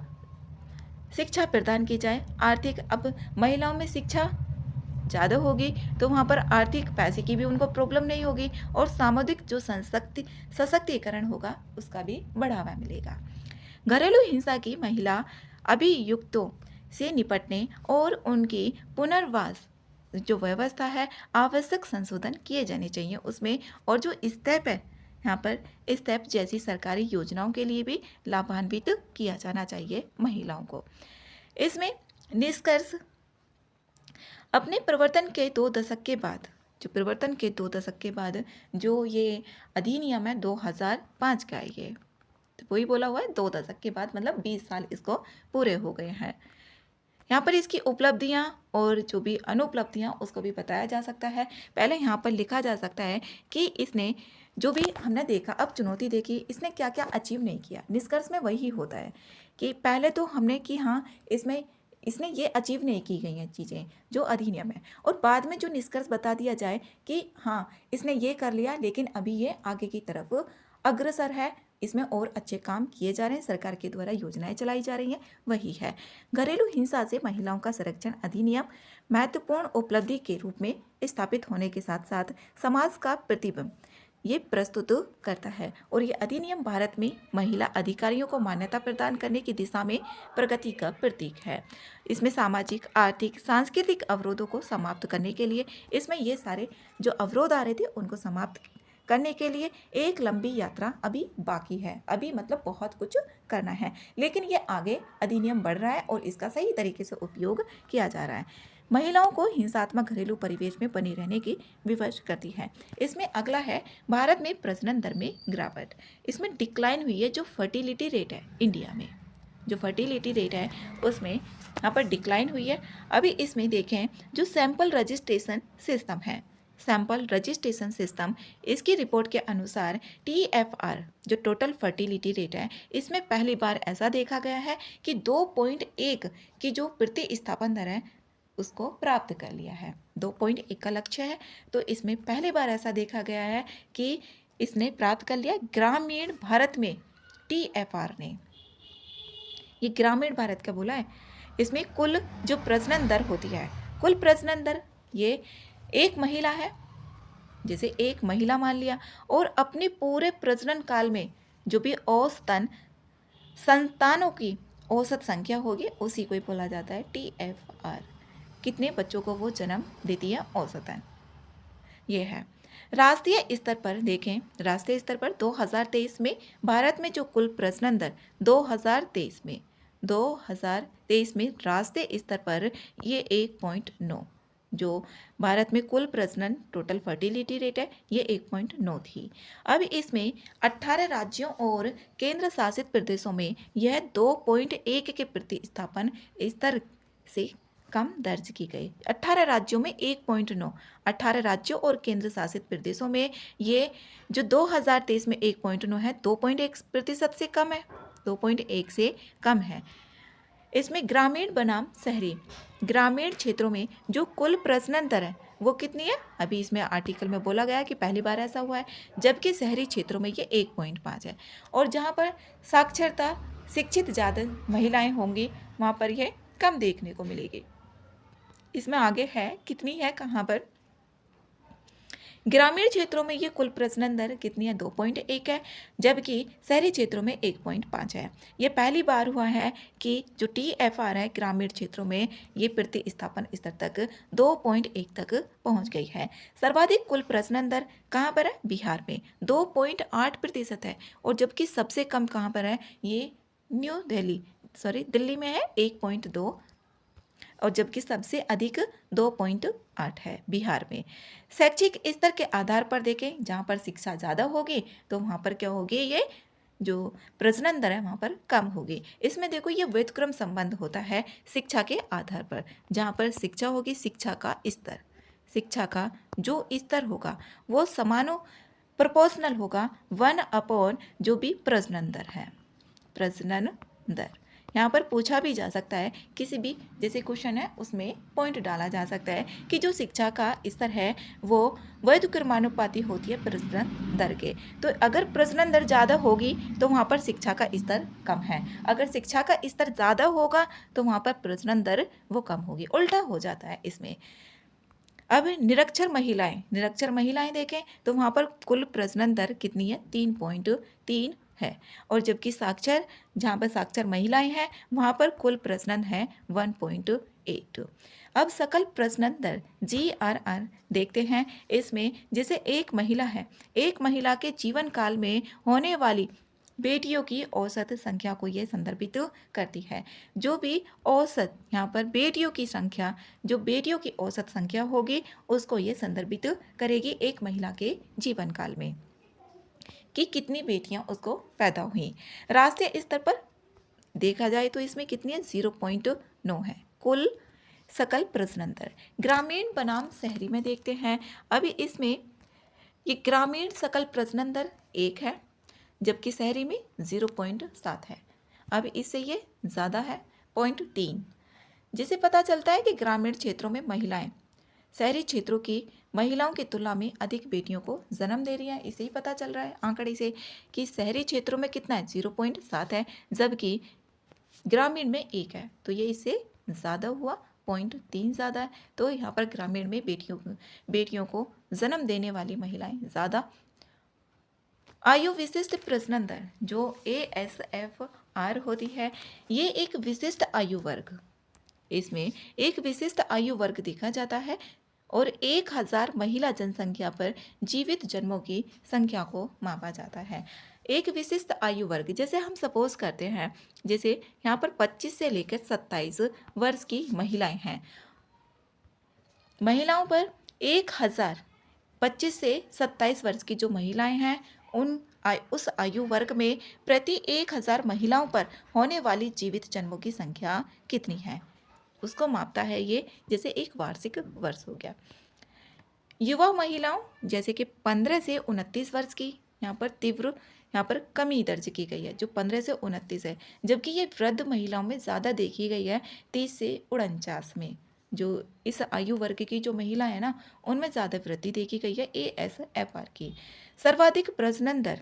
शिक्षा प्रदान की जाए। आर्थिक, अब महिलाओं में शिक्षा ज़्यादा होगी तो वहाँ पर आर्थिक पैसे की भी उनको प्रॉब्लम नहीं होगी और सामुदायिक जो सशक्तिकरण होगा उसका भी बढ़ावा मिलेगा। घरेलू हिंसा की महिला अभियुक्तों से निपटने और उनकी पुनर्वास जो व्यवस्था है आवश्यक संशोधन किए जाने चाहिए उसमें। और जो स्टेप है यहाँ पर स्टेप जैसी सरकारी योजनाओं के लिए भी लाभान्वित किया जाना चाहिए महिलाओं को। इसमें निष्कर्ष, अपने परिवर्तन के 2 दशक के बाद जो ये अधिनियम है 2005 का है, ये तो वही बोला हुआ है 2 दशक के बाद, मतलब 20 साल इसको पूरे हो गए हैं। यहाँ पर इसकी उपलब्धियाँ और जो भी अनुपलब्धियाँ उसको भी बताया जा सकता है। पहले यहाँ पर लिखा जा सकता है कि इसने जो भी हमने देखा, अब चुनौती देखी, इसने क्या क्या अचीव नहीं किया। निष्कर्ष में वही होता है कि पहले तो हमने कि हाँ इसने ये अचीव नहीं की गई हैं चीज़ें जो अधिनियम है, और बाद में जो निष्कर्ष बता दिया जाए कि हाँ इसने ये कर लिया लेकिन अभी ये आगे की तरफ अग्रसर है, इसमें और अच्छे काम किए जा रहे हैं, सरकार के द्वारा योजनाएं चलाई जा रही हैं, वही है। घरेलू हिंसा से महिलाओं का संरक्षण अधिनियम महत्वपूर्ण उपलब्धि के रूप में स्थापित होने के साथ साथ समाज का प्रतिबिंब ये प्रस्तुत करता है और ये अधिनियम भारत में महिला अधिकारियों को मान्यता प्रदान करने की दिशा में प्रगति का प्रतीक है। इसमें सामाजिक, आर्थिक, सांस्कृतिक अवरोधों को समाप्त करने के लिए इसमें ये सारे जो अवरोध आ रहे थे उनको समाप्त करने के लिए एक लंबी यात्रा अभी बाकी है। अभी मतलब बहुत कुछ करना है, लेकिन ये आगे अधिनियम बढ़ रहा है और इसका सही तरीके से उपयोग किया जा रहा है। महिलाओं को हिंसात्मक घरेलू परिवेश में बनी रहने की विवश करती है। इसमें अगला है भारत में प्रजनन दर में गिरावट। इसमें डिक्लाइन हुई है। जो फर्टिलिटी रेट है इंडिया में, जो फर्टिलिटी रेट है उसमें यहाँ पर डिक्लाइन हुई है। अभी इसमें देखें जो सैंपल रजिस्ट्रेशन सिस्टम है, सैंपल रजिस्ट्रेशन सिस्टम, इसकी रिपोर्ट के अनुसार TFR जो टोटल फर्टिलिटी रेट है इसमें पहली बार ऐसा देखा गया है कि 2.1 की जो प्रतिस्थापन दर है उसको प्राप्त कर लिया है। 2.1 का लक्ष्य है, तो इसमें पहली बार ऐसा देखा गया है कि इसने प्राप्त कर लिया ग्रामीण भारत में। TFR ने ये ग्रामीण भारत का बोला है। इसमें कुल जो प्रजनन दर होती है, कुल प्रजनन दर, ये एक महिला है, जैसे एक महिला मान लिया और अपने पूरे प्रजनन काल में जो भी औसतन संतानों की औसत संख्या होगी उसी को ही बोला जाता है TFR। कितने बच्चों को वो जन्म देती है औसतन, ये है। राष्ट्रीय स्तर पर देखें, राष्ट्रीय स्तर पर 2023 में भारत में जो कुल प्रजनन दर 2023 में राष्ट्रीय स्तर पर ये 1.9, जो भारत में कुल प्रजनन टोटल फर्टिलिटी रेट है ये 1.9 थी। अब इसमें 18 राज्यों और केंद्र शासित प्रदेशों में यह 2.1 के प्रतिस्थापन स्तर से कम दर्ज की गई। 18 राज्यों में 1.9, 18 राज्यों और केंद्र शासित प्रदेशों में ये जो 2023 में 1.9 है, 2.1% से कम है, 2.1 से कम है। इसमें ग्रामीण बनाम शहरी, ग्रामीण क्षेत्रों में जो कुल प्रजनन दर है वो कितनी है, अभी इसमें आर्टिकल में बोला गया है कि पहली बार ऐसा हुआ है, जबकि शहरी क्षेत्रों में ये 1.5 है। और जहाँ पर साक्षरता, शिक्षित ज़्यादा महिलाएं होंगी वहाँ पर यह कम देखने को मिलेगी। इसमें आगे है कितनी है, कहाँ पर, ग्रामीण क्षेत्रों में ये कुल प्रजनन दर कितनी है, 2.1 है, जबकि शहरी क्षेत्रों में 1.5 है। ये पहली बार हुआ है कि जो TFR है ग्रामीण क्षेत्रों में ये प्रतिस्थापन स्तर तक 2.1 तक पहुंच गई है। सर्वाधिक कुल प्रजनन दर कहाँ पर है, बिहार में 2.8% है, और जबकि सबसे कम कहाँ पर है, ये दिल्ली में है 1.2, और जबकि सबसे अधिक 2.8 है बिहार में। शैक्षिक स्तर के आधार पर देखें, जहाँ पर शिक्षा ज़्यादा होगी तो वहाँ पर क्या होगी, ये जो प्रजनन दर है वहाँ पर कम होगी। इसमें देखो ये व्युत्क्रम संबंध होता है शिक्षा के आधार पर, जहाँ पर शिक्षा होगी, शिक्षा का स्तर, शिक्षा का जो स्तर होगा वो प्रोपोर्शनल होगा 1 जो भी प्रजनन दर है, प्रजनन दर। यहाँ पर पूछा भी जा सकता है, किसी भी जैसे क्वेश्चन है उसमें पॉइंट डाला जा सकता है कि जो शिक्षा का स्तर है वो व्युत्क्रमानुपाती होती है प्रजनन दर के। तो अगर प्रजनन दर ज़्यादा होगी तो वहाँ पर शिक्षा का स्तर कम है, अगर शिक्षा का स्तर ज़्यादा होगा तो वहाँ पर प्रजनन दर वो कम होगी, उल्टा हो जाता है इसमें। अब निरक्षर महिलाएं देखें तो वहाँ पर कुल प्रजनन दर कितनी है, 3.3 है, और जबकि जहाँ पर साक्षर महिलाएं हैं वहाँ पर कुल प्रजनन है 1.8। अब सकल प्रजनन दर GRR देखते हैं। इसमें जैसे एक महिला के जीवन काल में होने वाली बेटियों की औसत संख्या को ये संदर्भित करती है। जो भी औसत यहाँ पर बेटियों की औसत संख्या होगी उसको ये संदर्भित करेगी एक महिला के जीवन काल में कि कितनी बेटियां उसको पैदा हुई। राष्ट्रीय स्तर पर देखा जाए तो इसमें कितनी है, 0.9 है कुल सकल प्रजनन दर। ग्रामीण बनाम शहरी में देखते हैं। अभी इसमें ये ग्रामीण सकल प्रजनन दर 1 है, जबकि शहरी में 0.7 है। अब इससे ये ज़्यादा है 0.3, जिसे पता चलता है कि ग्रामीण क्षेत्रों में महिलाएं शहरी क्षेत्रों की महिलाओं की तुलना में अधिक बेटियों को जन्म दे रही है। इसे ही पता चल रहा है आंकड़े से कि शहरी क्षेत्रों में कितना है, 0.7 है, जबकि ग्रामीण में 1 है, तो ये इससे ज़्यादा हुआ, 0.3 ज़्यादा है। तो यहाँ पर ग्रामीण में बेटियों को जन्म देने वाली महिलाएं ज़्यादा। आयु विशिष्ट प्रजनन दर जो ASFR होती है, ये एक विशिष्ट आयु वर्ग, इसमें एक विशिष्ट आयु वर्ग देखा जाता है और 1000 महिला जनसंख्या पर जीवित जन्मों की संख्या को मापा जाता है। एक विशिष्ट आयु वर्ग, जैसे हम सपोज करते हैं, जैसे यहाँ पर 25 से लेकर 27 वर्ष की महिलाएं हैं, महिलाओं पर 1000, 25 से 27 वर्ष की जो महिलाएं हैं उस आयु वर्ग में प्रति 1000 महिलाओं पर होने वाली जीवित जन्मों की संख्या कितनी है, उसको मापता है ये, जैसे एक वार्षिक वर्ष हो गया। युवा महिलाओं जैसे कि 15 से 29 वर्ष की, यहाँ पर कमी दर्ज की गई है जो 15 से 29 है, जबकि ये वृद्ध महिलाओं में ज़्यादा देखी गई है 30 से 49 में। जो इस आयु वर्ग की जो महिला है ना उनमें ज़्यादा वृद्धि देखी गई है ASFR की। सर्वाधिक प्रजनन दर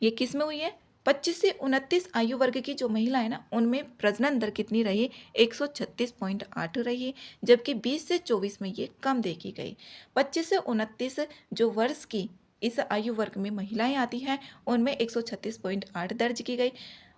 ये किस में हुई है, 25 से 29 आयु वर्ग की जो महिला है ना उनमें प्रजनन दर कितनी रही, 136.8 रही, जबकि 20 से 24 में ये कम देखी गई। 25 से 29 जो वर्ष की इस आयु वर्ग में महिलाएं आती हैं उनमें 136.8 दर्ज की गई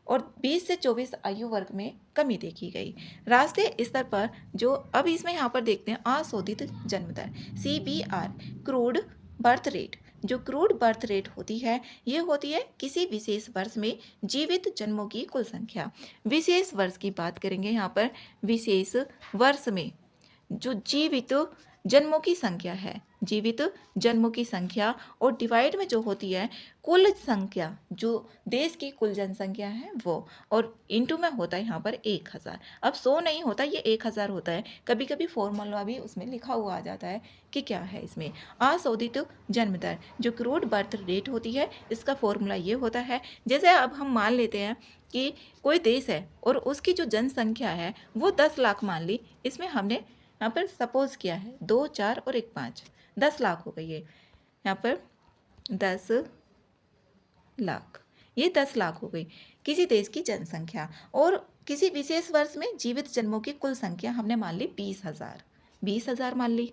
और 20 से 24 आयु वर्ग में कमी देखी गई। राष्ट्रीय स्तर पर जो अब इसमें यहाँ पर देखते हैं अशोधित जन्म दर CBR, क्रूड बर्थ रेट। जो क्रूड बर्थ रेट होती है ये होती है किसी विशेष वर्ष में जीवित जन्मों की कुल संख्या। विशेष वर्ष की बात करेंगे, यहाँ पर विशेष वर्ष में जो जीवित जन्मों की संख्या है, जीवित जन्मों की संख्या, और डिवाइड में जो होती है कुल संख्या, जो देश की कुल जनसंख्या है वो, और इंटू में होता है यहाँ पर 1000। अब 100 नहीं होता, ये 1000 होता है। कभी कभी फॉर्मूला भी उसमें लिखा हुआ आ जाता है कि क्या है इसमें। अशोधित जन्म दर जो क्रूड बर्थ रेट होती है, इसका फॉर्मूला ये होता है। जैसे अब हम मान लेते हैं कि कोई देश है और उसकी जो जनसंख्या है वो 10 लाख मान ली। इसमें हमने यहाँ पर सपोज किया है 2, 4 और 1, 5, 10 लाख हो गई है। यहाँ पर 10 लाख, ये 10 लाख हो गई किसी देश की जनसंख्या। और किसी विशेष वर्ष में जीवित जन्मों की कुल संख्या हमने मान ली 20,000, 20,000 मान ली।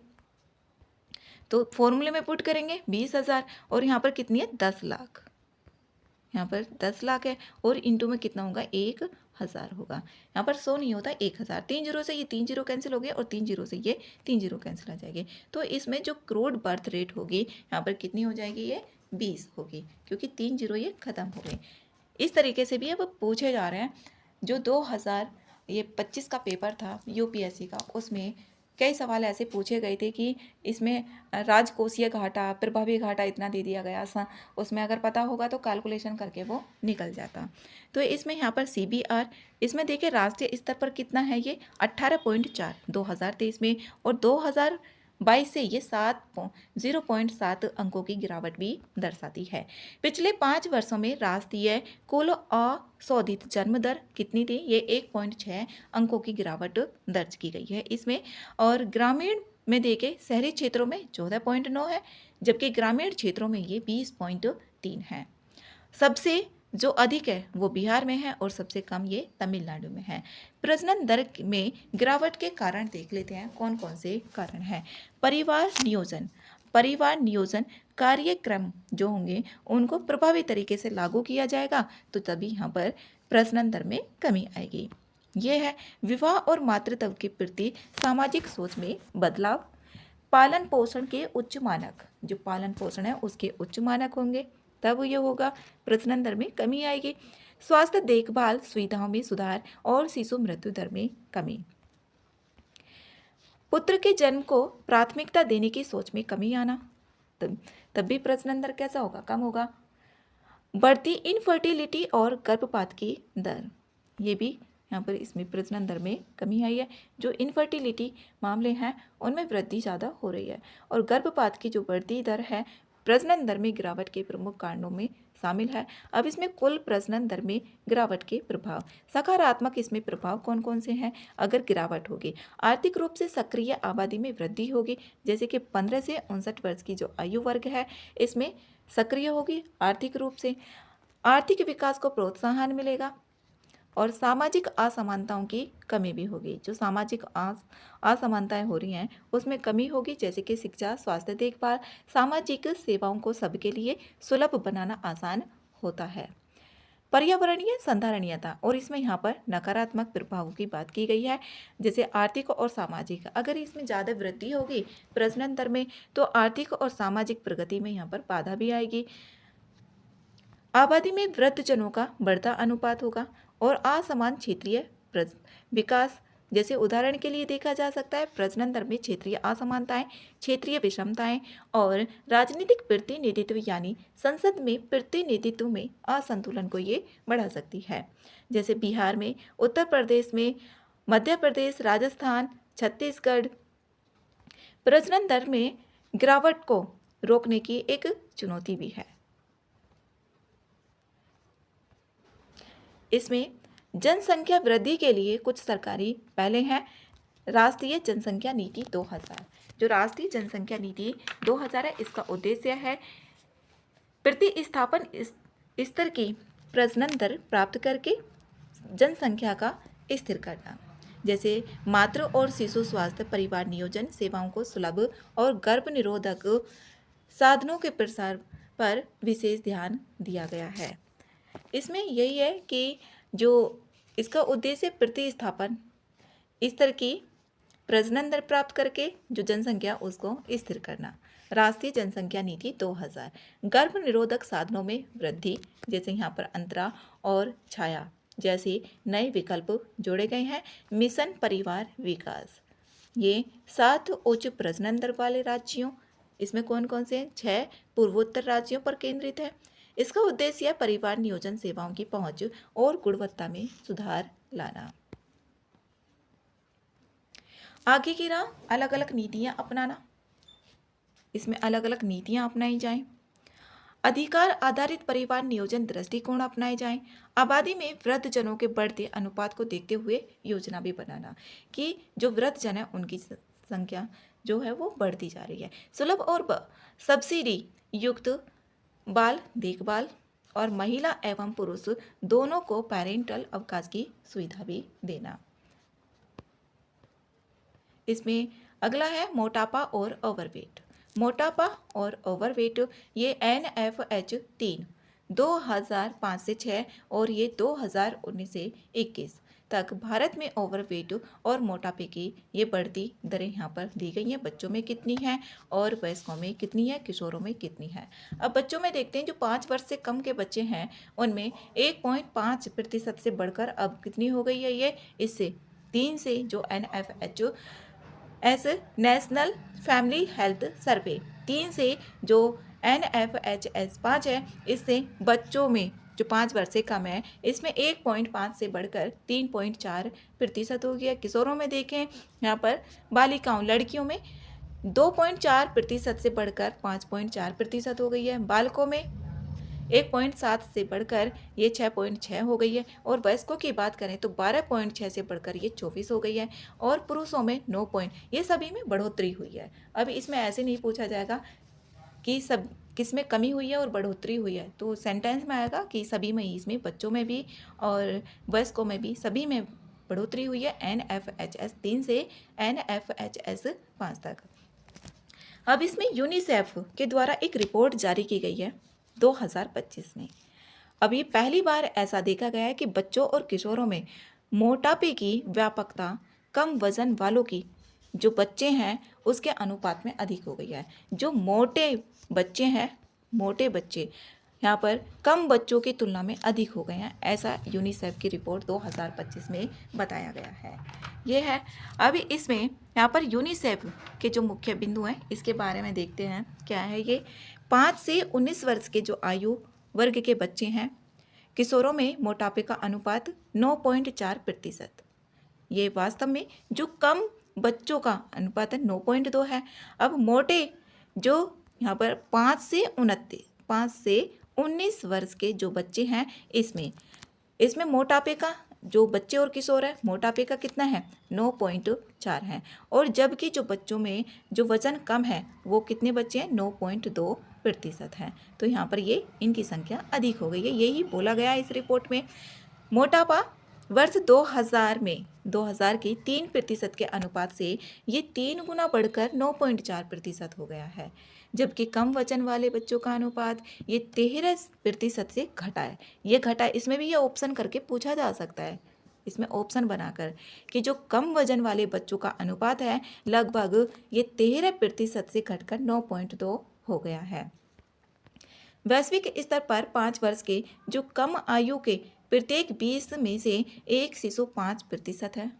तो फॉर्मूले में पुट करेंगे 20,000, और यहाँ पर कितनी है 10 लाख, यहाँ पर 10 लाख है, और इंटू में कितना होगा 1,000 होगा। यहाँ पर 100 नहीं होता 1,000, 3 जीरो से ये 3 जीरो कैंसिल हो गए, और 3 जीरो से ये 3 जीरो कैंसिल हो जाएंगे। तो इसमें जो क्रूड बर्थ रेट होगी यहाँ पर कितनी हो जाएगी, ये 20 होगी, क्योंकि 3 जीरो ये खत्म हो गए। इस तरीके से भी अब पूछे जा रहे हैं। जो 2025 का पेपर था यूपीएससी का, उसमें कई सवाल ऐसे पूछे गए थे कि इसमें राजकोषीय घाटा, प्रभावी घाटा इतना दे दिया गया। उसमें अगर पता होगा तो कैलकुलेशन करके वो निकल जाता। तो इसमें यहाँ पर सीबीआर, इसमें देखिए राष्ट्रीय स्तर पर कितना है, ये 18.4 2023 में, और 2022 से ये 0.7 अंकों की गिरावट भी दर्शाती है। पिछले 5 वर्षों में राष्ट्रीय कुल अशोधित जन्म दर कितनी थी, ये 1.6 अंकों की गिरावट दर्ज की गई है इसमें। और ग्रामीण में देखें शहरी क्षेत्रों में 14.9 है, जबकि ग्रामीण क्षेत्रों में ये 20.3 है। सबसे जो अधिक है वो बिहार में है, और सबसे कम ये तमिलनाडु में है। प्रजनन दर में गिरावट के कारण देख लेते हैं कौन कौन से कारण हैं। परिवार नियोजन कार्यक्रम जो होंगे उनको प्रभावी तरीके से लागू किया जाएगा, तो तभी यहाँ पर प्रजनन दर में कमी आएगी। ये है विवाह और मातृत्व के प्रति सामाजिक सोच में बदलाव। पालन पोषण के उच्च मानक, जो पालन पोषण है उसके उच्च मानक होंगे, तब ये होगा, प्रजनन दर में कमी आएगी। स्वास्थ्य देखभाल सुविधाओं में सुधार और शिशु मृत्यु दर में कमी। पुत्र के जन्म को प्राथमिकता देने की सोच में कमी आना, तब भी प्रजनन दर कैसा होगा, कम होगा। बढ़ती इनफर्टिलिटी और गर्भपात की दर, ये भी यहाँ पर इसमें प्रजनन दर में कमी आई है। जो इनफर्टिलिटी मामले हैं उनमें वृद्धि ज़्यादा हो रही है, और गर्भपात की जो बढ़ती दर है प्रजनन दर में गिरावट के प्रमुख कारणों में शामिल है। अब इसमें कुल प्रजनन दर में गिरावट के प्रभाव, सकारात्मक इसमें प्रभाव कौन कौन से हैं। अगर गिरावट होगी, आर्थिक रूप से सक्रिय आबादी में वृद्धि होगी, जैसे कि 15 से 59 वर्ष की जो आयु वर्ग है इसमें सक्रिय होगी आर्थिक रूप से। आर्थिक विकास को प्रोत्साहन मिलेगा, और सामाजिक असमानताओं की कमी भी होगी। जो सामाजिक असमानताएं हो रही हैं उसमें कमी होगी, जैसे कि शिक्षा, स्वास्थ्य देखभाल, सामाजिक सेवाओं को सबके लिए सुलभ बनाना आसान होता है। पर्यावरणीय संधारणीयता, और इसमें यहाँ पर नकारात्मक प्रभावों की बात की गई है, जैसे आर्थिक और सामाजिक। अगर इसमें ज़्यादा वृद्धि होगी प्रजनन दर में, तो आर्थिक और सामाजिक प्रगति में यहाँ पर बाधा भी आएगी। आबादी में वृद्धजनों का बढ़ता अनुपात होगा, और असमान क्षेत्रीय विकास, जैसे उदाहरण के लिए देखा जा सकता है प्रजनन दर में क्षेत्रीय असमानताएं, क्षेत्रीय विषमताएं, और राजनीतिक प्रतिनिधित्व यानी संसद में प्रतिनिधित्व में असंतुलन को ये बढ़ा सकती है। जैसे बिहार में, उत्तर प्रदेश में, मध्य प्रदेश, राजस्थान, छत्तीसगढ़ प्रजनन दर में गिरावट को रोकने की एक चुनौती भी है। इसमें जनसंख्या वृद्धि के लिए कुछ सरकारी पहले हैं। राष्ट्रीय जनसंख्या नीति 2000, जो राष्ट्रीय जनसंख्या नीति 2000 है, इसका उद्देश्य है प्रतिस्थापन स्तर की प्रजनन दर प्राप्त करके जनसंख्या का स्थिर करना, जैसे मातृ और शिशु स्वास्थ्य, परिवार नियोजन सेवाओं को सुलभ और गर्भ निरोधक साधनों के प्रसार पर विशेष ध्यान दिया गया है। इसमें यही है कि जो इसका उद्देश्य प्रतिस्थापन स्तर की प्रजनन दर प्राप्त करके जो जनसंख्या उसको स्थिर करना। राष्ट्रीय जनसंख्या नीति 2000, गर्भ निरोधक साधनों में वृद्धि, जैसे यहाँ पर अंतरा और छाया जैसे नए विकल्प जोड़े गए हैं। मिशन परिवार विकास, ये 7 उच्च प्रजनन दर वाले राज्यों, इसमें कौन कौन से हैं? 6 पूर्वोत्तर राज्यों पर केंद्रित है। इसका उद्देश्य है परिवार नियोजन सेवाओं की पहुंच और गुणवत्ता में सुधार लाना। आगे की राह अलग अलग नीतियां अपनाना, इसमें अलग अलग नीतियां अपनाई जाएं। अधिकार आधारित परिवार नियोजन दृष्टिकोण अपनाए जाएं। आबादी में वृद्ध जनों के बढ़ते अनुपात को देखते हुए योजना भी बनाना कि जो वृद्ध जन है उनकी संख्या जो है वो बढ़ती जा रही है। सुलभ और सब्सिडी युक्त बाल देखभाल और महिला एवं पुरुष दोनों को पेरेंटल अवकाश की सुविधा भी देना। इसमें अगला है मोटापा और ओवरवेट। मोटापा और ओवरवेट ये NFH3 2005 से 6 और ये 2019 से 21 तक भारत में ओवरवेट और मोटापे की ये बढ़ती दरें यहाँ पर दी गई हैं। बच्चों में कितनी है और वयस्कों में कितनी है, किशोरों में कितनी है। अब बच्चों में देखते हैं, जो 5 वर्ष से कम के बच्चे हैं उनमें 1.5% से बढ़कर अब कितनी हो गई है ये, इससे 3 से जो NFHS national family health survey 3 से जो NFHS 5 है, इससे बच्चों में जो 5 वर्ष से कम है इसमें 1.5 से बढ़कर 3.4% हो गया। किशोरों में देखें यहाँ पर बालिकाओं लड़कियों में 2.4% से बढ़कर 5.4% हो गई है। बालकों में 1.7 से बढ़कर ये 6.6 हो गई है। और वयस्कों की बात करें तो 12.6 से बढ़कर ये 24 हो गई है। और पुरुषों में 9 पॉइंट, ये सभी में बढ़ोतरी हुई है। अब इसमें ऐसे नहीं पूछा जाएगा कि सब किस में कमी हुई है और बढ़ोतरी हुई है, तो सेंटेंस में आएगा कि सभी में, इसमें बच्चों में भी और वयस्कों में भी सभी में बढ़ोतरी हुई है NFHS 3 से NFHS 5 तक। अब इसमें यूनिसेफ के द्वारा एक रिपोर्ट जारी की गई है 2025 में। अभी पहली बार ऐसा देखा गया है कि बच्चों और किशोरों में मोटापे की व्यापकता कम वजन वालों की जो बच्चे हैं उसके अनुपात में अधिक हो गई है। जो मोटे बच्चे हैं, मोटे बच्चे यहाँ पर कम बच्चों की तुलना में अधिक हो गए हैं, ऐसा यूनिसेफ की रिपोर्ट 2025 में बताया गया है। ये है। अभी इसमें यहाँ पर यूनिसेफ के जो मुख्य बिंदु हैं इसके बारे में देखते हैं क्या है ये। 5 से 19 वर्ष के जो आयु वर्ग के बच्चे हैं, किशोरों में मोटापे का अनुपात 9.4%। ये वास्तव में जो कम बच्चों का अनुपात है 9.2 है। अब मोटे जो यहाँ पर 5 से 19 वर्ष के जो बच्चे हैं इसमें मोटापे का जो बच्चे और किशोर है मोटापे का कितना है 9.4 है। और जबकि जो बच्चों में जो वजन कम है वो कितने बच्चे हैं 9.2% हैं। तो यहाँ पर ये इनकी संख्या अधिक हो गई है, यही बोला गया है इस रिपोर्ट में। मोटापा वर्ष 2000 की 3% के अनुपात से ये 3 गुना बढ़कर 9.4% हो गया है। जबकि कम वजन वाले बच्चों का अनुपात ये 13% से घटा है। ये घटा, इसमें भी ये ऑप्शन करके पूछा जा सकता है, इसमें ऑप्शन बनाकर कि जो कम वजन वाले बच्चों का अनुपात है लगभग ये 13% से घटकर 9.2 हो गया है। वैश्विक स्तर पर 5 वर्ष के जो कम आयु के प्रत्येक 20 में से एक शिशु 5% है,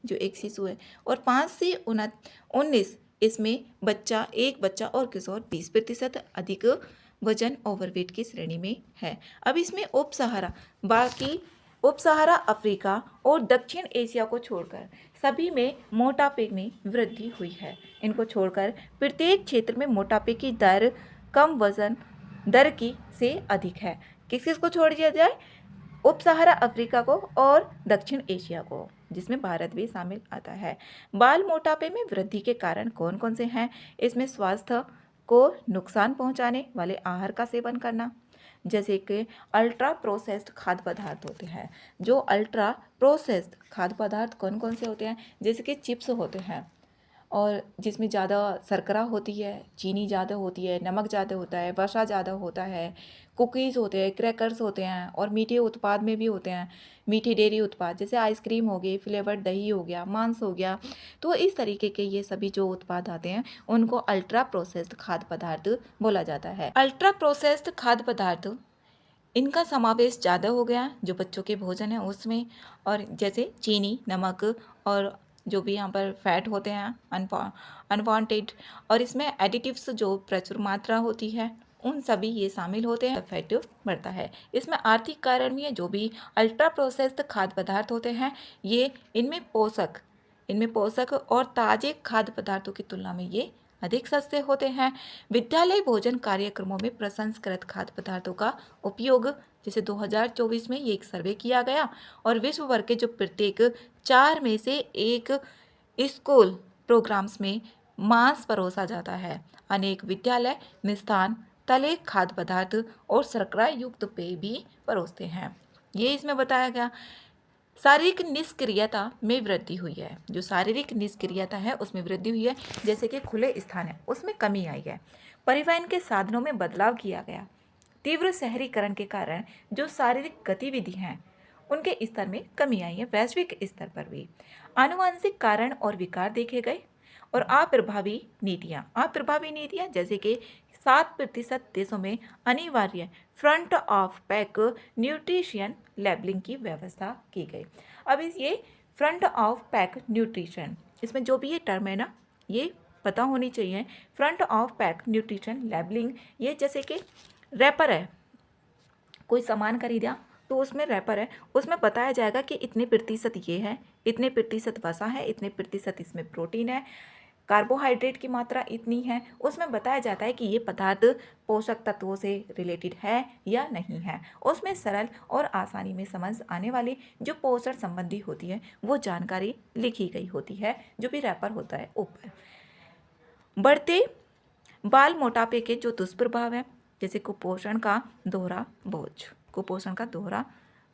जो एक शिशु है। और 5 से 19 इसमें एक बच्चा और किशोर 20% अधिक वजन ओवरवेट की श्रेणी में है। अब इसमें उप सहारा अफ्रीका और दक्षिण एशिया को छोड़कर सभी में मोटापे में वृद्धि हुई है। इनको छोड़कर प्रत्येक क्षेत्र में मोटापे की दर कम वजन दर की से अधिक है। किस किस को छोड़ दिया जाए? उप सहारा अफ्रीका को और दक्षिण एशिया को, जिसमें भारत भी शामिल आता है। बाल मोटापे में वृद्धि के कारण कौन कौन से हैं? इसमें स्वास्थ्य को नुकसान पहुंचाने वाले आहार का सेवन करना, जैसे कि अल्ट्रा प्रोसेस्ड खाद्य पदार्थ होते हैं। जो अल्ट्रा प्रोसेस्ड खाद्य पदार्थ कौन कौन से होते हैं? जैसे कि चिप्स होते हैं और जिसमें ज़्यादा शर्करा होती है, चीनी ज़्यादा होती है, नमक ज़्यादा होता है, वसा ज़्यादा होता है, कुकीज़ होते हैं, क्रैकर्स होते हैं। और मीठे उत्पाद में भी होते हैं, मीठी डेयरी उत्पाद जैसे आइसक्रीम हो गई, फ्लेवर्ड दही हो गया, मांस हो गया। तो इस तरीके के ये सभी जो उत्पाद आते हैं उनको अल्ट्रा प्रोसेस्ड खाद्य पदार्थ बोला जाता है। अल्ट्रा प्रोसेस्ड खाद्य पदार्थ इनका समावेश ज़्यादा हो गया जो बच्चों के भोजन है उसमें, और जैसे चीनी, नमक और जो भी यहाँ पर फैट होते हैं अनवांटेड, और इसमें एडिटिव्स जो प्रचुर मात्रा होती है, उन सभी ये शामिल होते हैं, फैट बढ़ता है। इसमें आर्थिक कारण भी है, जो भी अल्ट्रा प्रोसेस्ड खाद्य पदार्थ होते हैं, ये इनमें पोषक और ताजे खाद्य पदार्थों की तुलना में ये अधिक सस्ते होते हैं। विद्यालय भोजन कार्यक्रमों में प्रसंस्कृत खाद्य पदार्थों का उपयोग, जैसे 2024 में ये एक सर्वे किया गया, और विश्व भर के जो प्रत्येक 4 में से एक स्कूल प्रोग्राम्स में मांस परोसा जाता है। अनेक विद्यालय मिष्ठान, तले खाद्य पदार्थ और शर्करा युक्त पेय भी परोसते हैं। ये इसमें बताया गया। शारीरिक निष्क्रियता में वृद्धि हुई है। जो शारीरिक निष्क्रियता है उसमें वृद्धि हुई है, जैसे कि खुले स्थान है उसमें कमी आई है। परिवहन के साधनों में बदलाव किया गया। तीव्र शहरीकरण के कारण जो शारीरिक गतिविधि हैं उनके स्तर में कमी आई है, वैश्विक स्तर पर भी। आनुवंशिक कारण और विकार देखे गए, और अप्रभावी नीतियाँ जैसे कि 7% देशों में अनिवार्य front of pack nutrition labelling की व्यवस्था की गई। अब ये फ्रंट ऑफ पैक न्यूट्रिशन, इसमें जो भी ये टर्म है ना, ये पता होनी चाहिए। Front of pack nutrition labelling, ये जैसे कि रैपर है, कोई सामान खरीदा तो उसमें रैपर है, उसमें बताया जाएगा कि इतने प्रतिशत ये है, इतने प्रतिशत वसा है, इतने प्रतिशत इसमें प्रोटीन है, कार्बोहाइड्रेट की मात्रा इतनी है। उसमें बताया जाता है कि ये पदार्थ पोषक तत्वों से रिलेटेड है या नहीं है। उसमें सरल और आसानी में समझ आने वाली जो पोषण संबंधी होती है वो जानकारी लिखी गई होती है, जो भी रैपर होता है ऊपर। बढ़ते बाल मोटापे के जो दुष्प्रभाव है, जैसे कुपोषण का दोहरा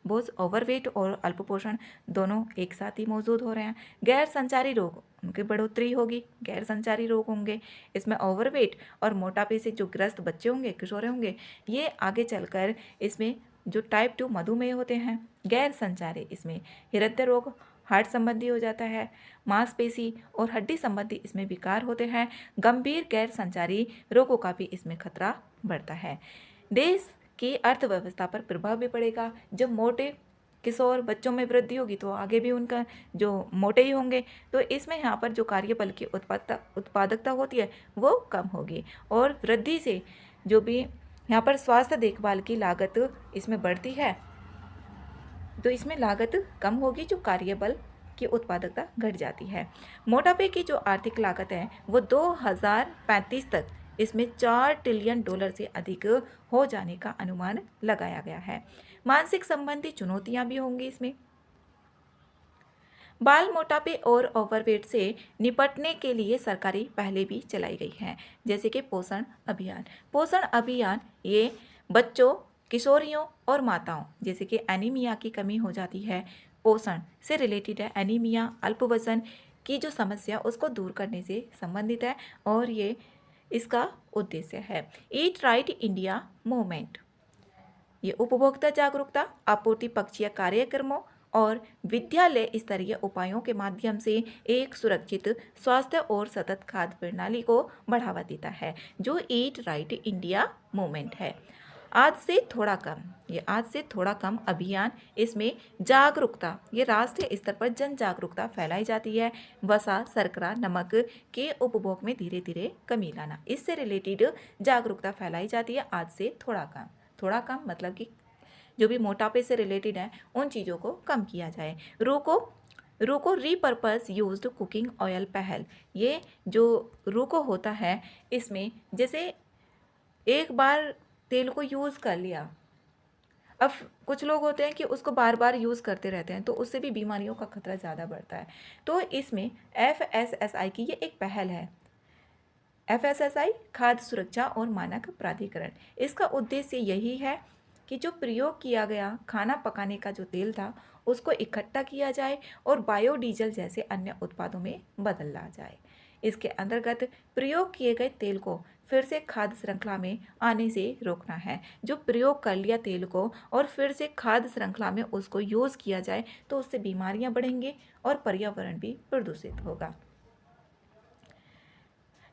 बोझ, ओवरवेट और अल्पपोषण दोनों एक साथ ही मौजूद हो रहे हैं। गैर संचारी रोग, उनकी बढ़ोतरी होगी, गैर संचारी रोग होंगे। इसमें ओवरवेट और मोटापे से जो ग्रस्त बच्चे होंगे, किशोर होंगे, ये आगे चलकर इसमें जो टाइप 2 मधुमेह होते हैं, गैर संचारी, इसमें हृदय रोग, हार्ट संबंधी हो जाता है, मांसपेशी और हड्डी संबंधी इसमें विकार होते हैं। गंभीर गैर संचारी रोगों का भी इसमें खतरा बढ़ता है। देश की अर्थव्यवस्था पर प्रभाव भी पड़ेगा। जब मोटे किशोर बच्चों में वृद्धि होगी तो आगे भी उनका जो मोटे ही होंगे, तो इसमें यहाँ पर जो कार्यबल की उत्पादकता होती है वो कम होगी, और वृद्धि से जो भी यहाँ पर स्वास्थ्य देखभाल की लागत इसमें बढ़ती है, तो इसमें लागत कम होगी, जो कार्यबल की उत्पादकता घट जाती है। मोटापे की जो आर्थिक लागत है वो 2035 तक इसमें $4 ट्रिलियन से अधिक हो जाने का अनुमान लगाया गया है। मानसिक संबंधी चुनौतियां भी होंगी इसमें। बाल मोटापे और ओवरवेट से निपटने के लिए सरकारी पहले भी चलाई गई हैं, जैसे कि पोषण अभियान ये बच्चों, किशोरियों और माताओं, जैसे कि एनीमिया की कमी हो जाती है, पोषण से रिलेटेड है। एनीमिया अल्पवजन की जो समस्या उसको दूर करने से संबंधित है, और ये इसका उद्देश्य है। ईट राइट इंडिया मूवमेंट, ये उपभोक्ता जागरूकता, आपूर्ति पक्षीय कार्यक्रमों और विद्यालय स्तरीय उपायों के माध्यम से एक सुरक्षित स्वास्थ्य और सतत खाद्य प्रणाली को बढ़ावा देता है, जो ईट राइट इंडिया मूवमेंट है। आज से थोड़ा कम अभियान, इसमें जागरूकता, ये राष्ट्रीय स्तर पर जन जागरूकता फैलाई जाती है। वसा, शर्करा, नमक के उपभोग में धीरे धीरे कमी लाना, इससे रिलेटेड जागरूकता फैलाई जाती है। आज से थोड़ा कम मतलब कि जो भी मोटापे से रिलेटेड है उन चीज़ों को कम किया जाए। रूको रीपर्पस यूज्ड कुकिंग ऑयल पहल, ये जो रूको होता है इसमें जैसे एक बार तेल को यूज़ कर लिया, अब कुछ लोग होते हैं कि उसको बार बार यूज़ करते रहते हैं, तो उससे भी बीमारियों का खतरा ज़्यादा बढ़ता है। तो इसमें FSSAI की ये एक पहल है, FSSAI खाद्य सुरक्षा और मानक प्राधिकरण। इसका उद्देश्य यही है कि जो प्रयोग किया गया खाना पकाने का जो तेल था उसको इकट्ठा किया जाए और बायोडीजल जैसे अन्य उत्पादों में बदला जाए। इसके अंतर्गत प्रयोग किए गए तेल को फिर से खाद्य श्रृंखला में आने से रोकना है। जो प्रयोग कर लिया तेल को और फिर से खाद्य श्रृंखला में उसको यूज़ किया जाए तो उससे बीमारियां बढ़ेंगी और पर्यावरण भी प्रदूषित होगा।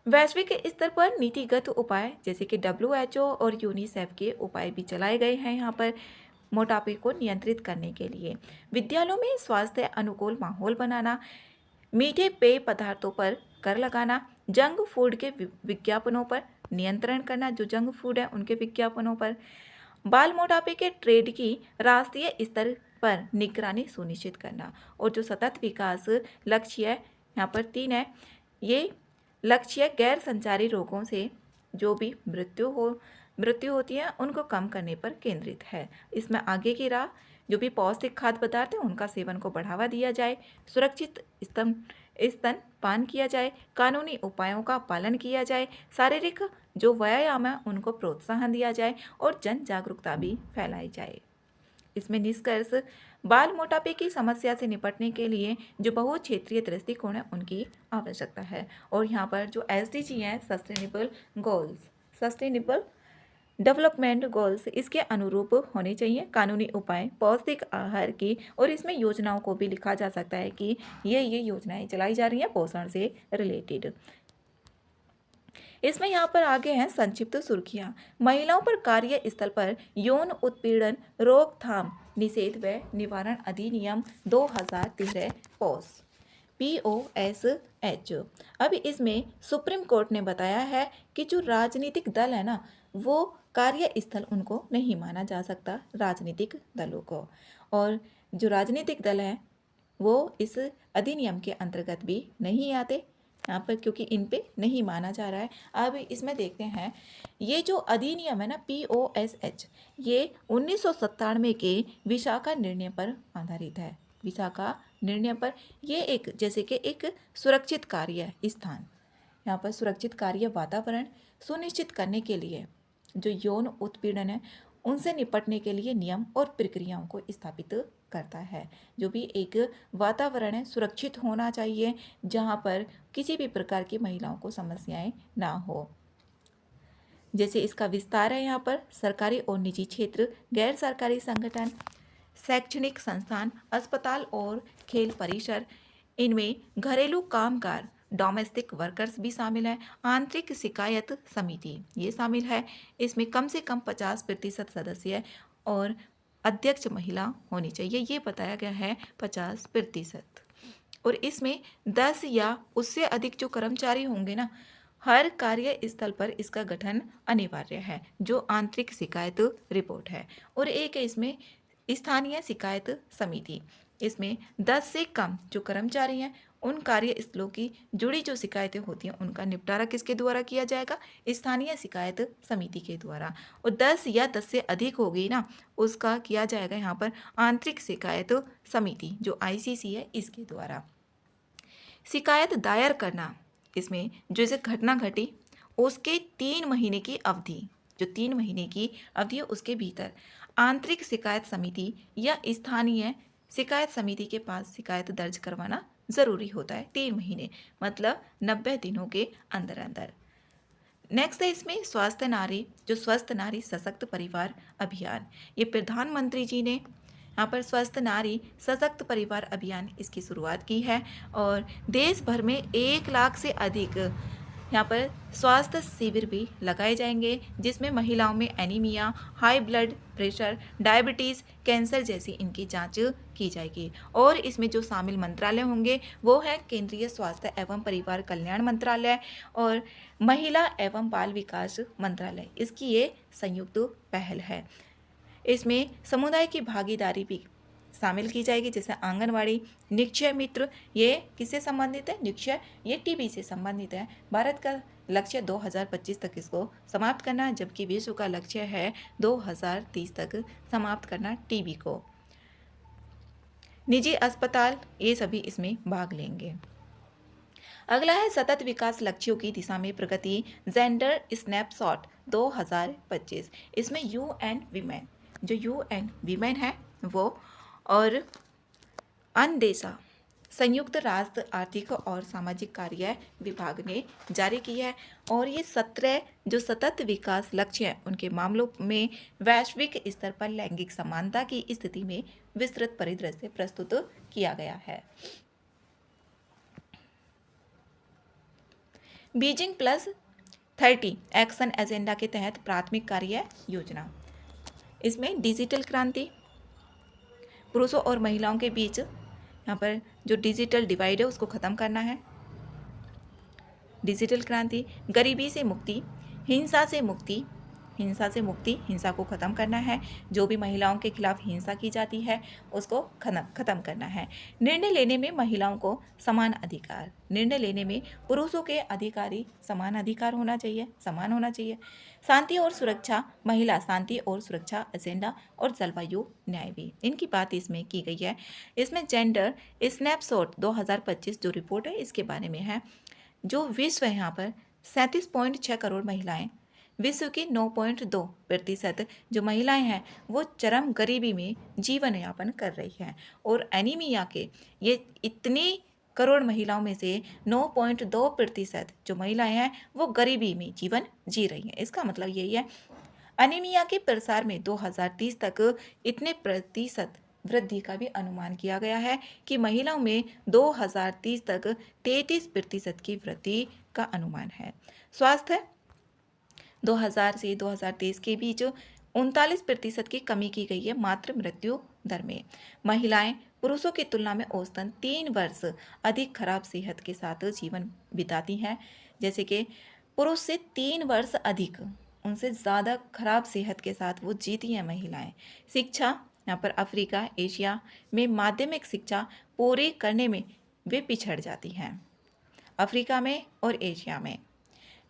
वैश्विक स्तर पर नीतिगत उपाय, जैसे कि WHO और यूनिसेफ के उपाय भी चलाए गए हैं यहाँ पर मोटापे को नियंत्रित करने के लिए। विद्यालयों में स्वास्थ्य अनुकूल माहौल बनाना, मीठे पेय पदार्थों पर कर लगाना, जंक फूड के विज्ञापनों पर नियंत्रण करना, जो जंक फूड है उनके विज्ञापनों पर, बाल मोटापे के ट्रेंड की राष्ट्रीय स्तर पर निगरानी सुनिश्चित करना। और जो सतत विकास लक्ष्य है यहाँ पर 3 है, ये लक्ष्य गैर संचारी रोगों से जो भी मृत्यु होती है उनको कम करने पर केंद्रित है। इसमें आगे की राह जो भी पौष्टिक खाद्य पदार्थ है उनका सेवन को बढ़ावा दिया जाए, सुरक्षित स्तनपान किया जाए, कानूनी उपायों का पालन किया जाए, शारीरिक जो व्यायाम है उनको प्रोत्साहन दिया जाए और जन जागरूकता भी फैलाई जाए। इसमें निष्कर्ष, बाल मोटापे की समस्या से निपटने के लिए जो बहु क्षेत्रीय दृष्टिकोण है उनकी आवश्यकता है। और यहाँ पर जो SDG है, सस्टेनेबल डेवलपमेंट गोल्स, इसके अनुरूप होने चाहिए कानूनी उपाय, पौष्टिक आहार की, और इसमें योजनाओं को भी लिखा जा सकता है कि ये योजनाएं चलाई जा रही हैं पोषण से रिलेटेड। इसमें यहाँ पर आगे हैं संक्षिप्त सुर्खियाँ। महिलाओं पर कार्यस्थल पर यौन उत्पीड़न रोकथाम निषेध व निवारण अधिनियम 2013 POSH। अब इसमें सुप्रीम कोर्ट ने बताया है कि जो राजनीतिक दल है ना, वो कार्यस्थल उनको नहीं माना जा सकता, राजनीतिक दलों को, और जो राजनीतिक दल हैं वो इस अधिनियम के अंतर्गत भी नहीं आते यहाँ पर, क्योंकि इन पे नहीं माना जा रहा है। अब इसमें देखते हैं, ये जो अधिनियम है ना POSH, ये 1997 के विशाखा निर्णय पर आधारित है। विशाखा निर्णय पर ये एक जैसे कि एक सुरक्षित कार्य स्थान, यहाँ पर सुरक्षित कार्य वातावरण सुनिश्चित करने के लिए जो यौन उत्पीड़न है उनसे निपटने के लिए नियम और प्रक्रियाओं को स्थापित करता है। जो भी एक वातावरण है सुरक्षित होना चाहिए जहाँ पर किसी भी प्रकार की महिलाओं को समस्याएं ना हो। जैसे इसका विस्तार है यहाँ पर, सरकारी और निजी क्षेत्र, गैर सरकारी संगठन, शैक्षणिक संस्थान, अस्पताल और खेल परिसर, इनमें घरेलू कामगार डोमेस्टिक वर्कर्स भी शामिल है, आंतरिक शिकायत समिति ये शामिल है। इसमें कम से कम 50% सदस्य और अध्यक्ष महिला होनी चाहिए, ये बताया गया है 50%। और इसमें 10 या उससे अधिक जो कर्मचारी होंगे ना, हर कार्य स्थल पर इसका गठन अनिवार्य है, जो आंतरिक शिकायत रिपोर्ट है। और एक है इसमें स्थानीय शिकायत समिति, इसमें 10 से कम जो कर्मचारी हैं उन कार्यस्थलों की जुड़ी जो शिकायतें होती हैं उनका निपटारा किसके द्वारा किया जाएगा, स्थानीय शिकायत समिति के द्वारा। और 10 या 10 से अधिक हो गई ना, उसका किया जाएगा यहाँ पर आंतरिक शिकायत समिति जो ICC है इसके द्वारा। शिकायत दायर करना, इसमें जैसे घटना घटी उसके 3 महीने की अवधि, जो 3 महीने की अवधि है उसके भीतर आंतरिक शिकायत समिति या स्थानीय शिकायत समिति के पास शिकायत दर्ज करवाना ज़रूरी होता है। 3 महीने मतलब 90 दिनों के अंदर अंदर। नेक्स्ट है इसमें स्वस्थ नारी, जो स्वस्थ नारी सशक्त परिवार अभियान, ये प्रधानमंत्री जी ने यहाँ पर स्वस्थ नारी सशक्त परिवार अभियान इसकी शुरुआत की है। और देश भर में 1 लाख से अधिक यहाँ पर स्वास्थ्य शिविर भी लगाए जाएंगे, जिसमें महिलाओं में anaemia, high blood pressure, diabetes, cancer जैसी इनकी जांच की जाएगी। और इसमें जो शामिल मंत्रालय होंगे वो है केंद्रीय स्वास्थ्य एवं परिवार कल्याण मंत्रालय और महिला एवं बाल विकास मंत्रालय, इसकी ये संयुक्त पहल है। इसमें समुदाय की भागीदारी भी शामिल की जाएगी, जैसे आंगनवाड़ी, निक्षय मित्र, ये किससे संबंधित है, निक्षय ये टीबी से संबंधित है। भारत का लक्ष्य 2025 तक इसको समाप्त करना है, जबकि विश्व का लक्ष्य है 2030 तक समाप्त करना टीबी को। निजी अस्पताल ये सभी इसमें भाग लेंगे। अगला है सतत विकास लक्ष्यों की दिशा में प्रगति, जेंडर स्नैपशॉट 2025। इसमें UN वीमेन, जो UN वीमेन है वो और अनदेशा संयुक्त राष्ट्र आर्थिक और सामाजिक कार्य विभाग ने जारी की है। और ये 17 जो सतत विकास लक्ष्य हैं उनके मामलों में वैश्विक स्तर पर लैंगिक समानता की स्थिति में विस्तृत परिदृश्य प्रस्तुत किया गया है। बीजिंग +30 एक्शन एजेंडा के तहत प्राथमिक कार्य योजना, इसमें डिजिटल क्रांति, पुरुषों और महिलाओं के बीच यहाँ पर जो डिजिटल डिवाइड है उसको ख़त्म करना है। डिजिटल क्रांति, गरीबी से मुक्ति, हिंसा से मुक्ति, हिंसा को ख़त्म करना है। जो भी महिलाओं के खिलाफ हिंसा की जाती है उसको ख़त्म करना है। निर्णय लेने में महिलाओं को समान अधिकार, निर्णय लेने में पुरुषों के अधिकारी समान अधिकार होना चाहिए, समान होना चाहिए। शांति और सुरक्षा, महिला शांति और सुरक्षा एजेंडा और जलवायु न्याय भी, इनकी बात इसमें की गई है। इसमें जेंडर स्नैपशॉट 2025 जो रिपोर्ट है इसके बारे में है। जो विश्व है यहाँ पर 37.6 करोड़ महिलाएं, विश्व की 9.2% जो महिलाएं हैं वो चरम गरीबी में जीवन यापन कर रही हैं। और एनीमिया के ये इतनी करोड़ महिलाओं में से 9.2% जो महिलाएं हैं वो गरीबी में जीवन जी रही हैं। इसका मतलब यही है एनीमिया के प्रसार में 2030 तक इतने प्रतिशत वृद्धि का भी अनुमान किया गया है कि महिलाओं में 2030 तक 33% की वृद्धि का अनुमान है। स्वास्थ्य 2000 से 2023 के बीच 39% की कमी की गई है मातृ मृत्यु दर में। महिलाएं पुरुषों की तुलना में औसतन 3 वर्ष अधिक खराब सेहत के साथ जीवन बिताती हैं। जैसे कि पुरुष से 3 वर्ष अधिक, उनसे ज़्यादा खराब सेहत के साथ वो जीती हैं महिलाएं। शिक्षा, यहाँ पर अफ्रीका एशिया में माध्यमिक शिक्षा पूरी करने में वे पिछड़ जाती हैं। अफ्रीका में और एशिया में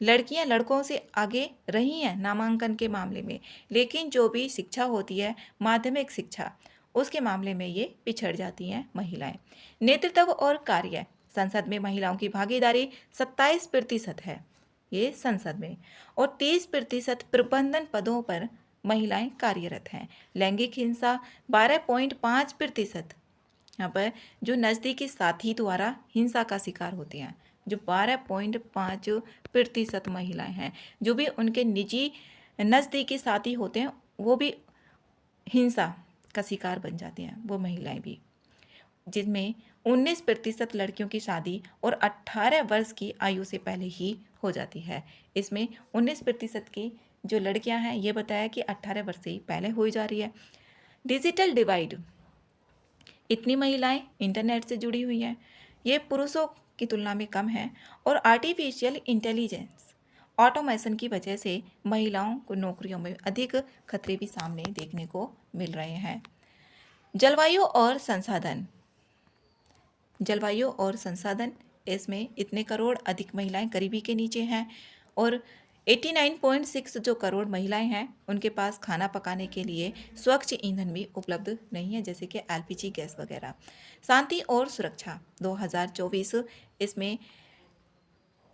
लड़कियां लड़कों से आगे रही हैं नामांकन के मामले में, लेकिन जो भी शिक्षा होती है माध्यमिक शिक्षा उसके मामले में ये पिछड़ जाती हैं महिलाएं। नेतृत्व और कार्य, संसद में महिलाओं की भागीदारी 27% है ये संसद में, और 30% प्रबंधन पदों पर महिलाएं कार्यरत हैं। लैंगिक हिंसा 12.5%, यहाँ पर जो नज़दीकी साथी द्वारा हिंसा का शिकार होती हैं जो 12.5% महिलाएं हैं। जो भी उनके निजी नज़दीकी साथी होते हैं वो भी हिंसा का शिकार बन जाती हैं, वो महिलाएं भी, जिनमें 19% लड़कियों की शादी और 18 वर्ष की आयु से पहले ही हो जाती है। इसमें 19% की जो लड़कियां हैं ये बताया कि 18 वर्ष से ही पहले हो जा रही है। डिजिटल डिवाइड, इतनी महिलाएं इंटरनेट से जुड़ी हुई हैं, ये पुरुषों की तुलना में कम है। और आर्टिफिशियल इंटेलिजेंस ऑटोमेशन की वजह से महिलाओं को नौकरियों में अधिक खतरे भी सामने देखने को मिल रहे हैं। जलवायु और संसाधन, इसमें इतने करोड़ अधिक महिलाएं गरीबी के नीचे हैं और 89.6 जो करोड़ महिलाएं हैं उनके पास खाना पकाने के लिए स्वच्छ ईंधन भी उपलब्ध नहीं है, जैसे कि एलपीजी गैस वगैरह। शांति और सुरक्षा 2024, इसमें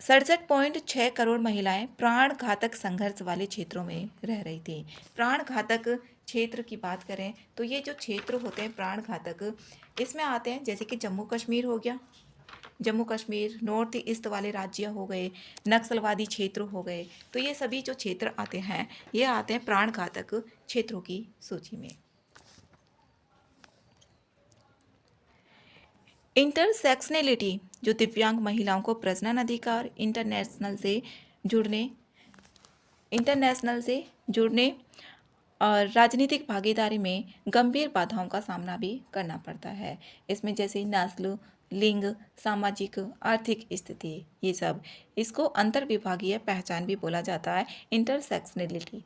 67.6 करोड़ महिलाएं प्राण घातक संघर्ष वाले क्षेत्रों में रह रही थी। प्राण घातक क्षेत्र की बात करें तो ये जो क्षेत्र होते हैं प्राण घातक, इसमें आते हैं जैसे कि जम्मू कश्मीर हो गया, जम्मू कश्मीर, नॉर्थ ईस्ट वाले राज्य हो गए, नक्सलवादी क्षेत्र हो गए, तो ये सभी जो क्षेत्र आते हैं ये आते हैं प्राण घातक क्षेत्रों की सूची में। इंटरसेक्शनलिटी, जो दिव्यांग महिलाओं को प्रजनन अधिकार, इंटरनेशनल से जुड़ने और राजनीतिक भागीदारी में गंभीर बाधाओं का सामना भी करना पड़ता है। इसमें जैसे नस्ल, लिंग, सामाजिक, आर्थिक स्थिति, ये सब, इसको अंतर्विभागीय पहचान भी बोला जाता है, इंटरसेक्शनलिटी।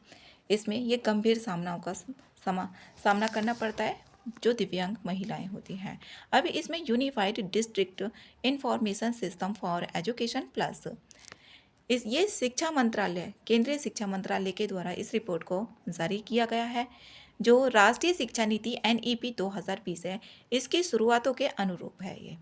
इसमें ये गंभीर सामनाओं का सामना करना पड़ता है जो दिव्यांग महिलाएं होती हैं। अब इसमें unified district information system for education plus, ये शिक्षा मंत्रालय, केंद्रीय शिक्षा मंत्रालय के द्वारा इस रिपोर्ट को जारी किया गया है। जो राष्ट्रीय शिक्षा नीति NEP 2020 है, इसकी शुरुआतों के अनुरूप है। ये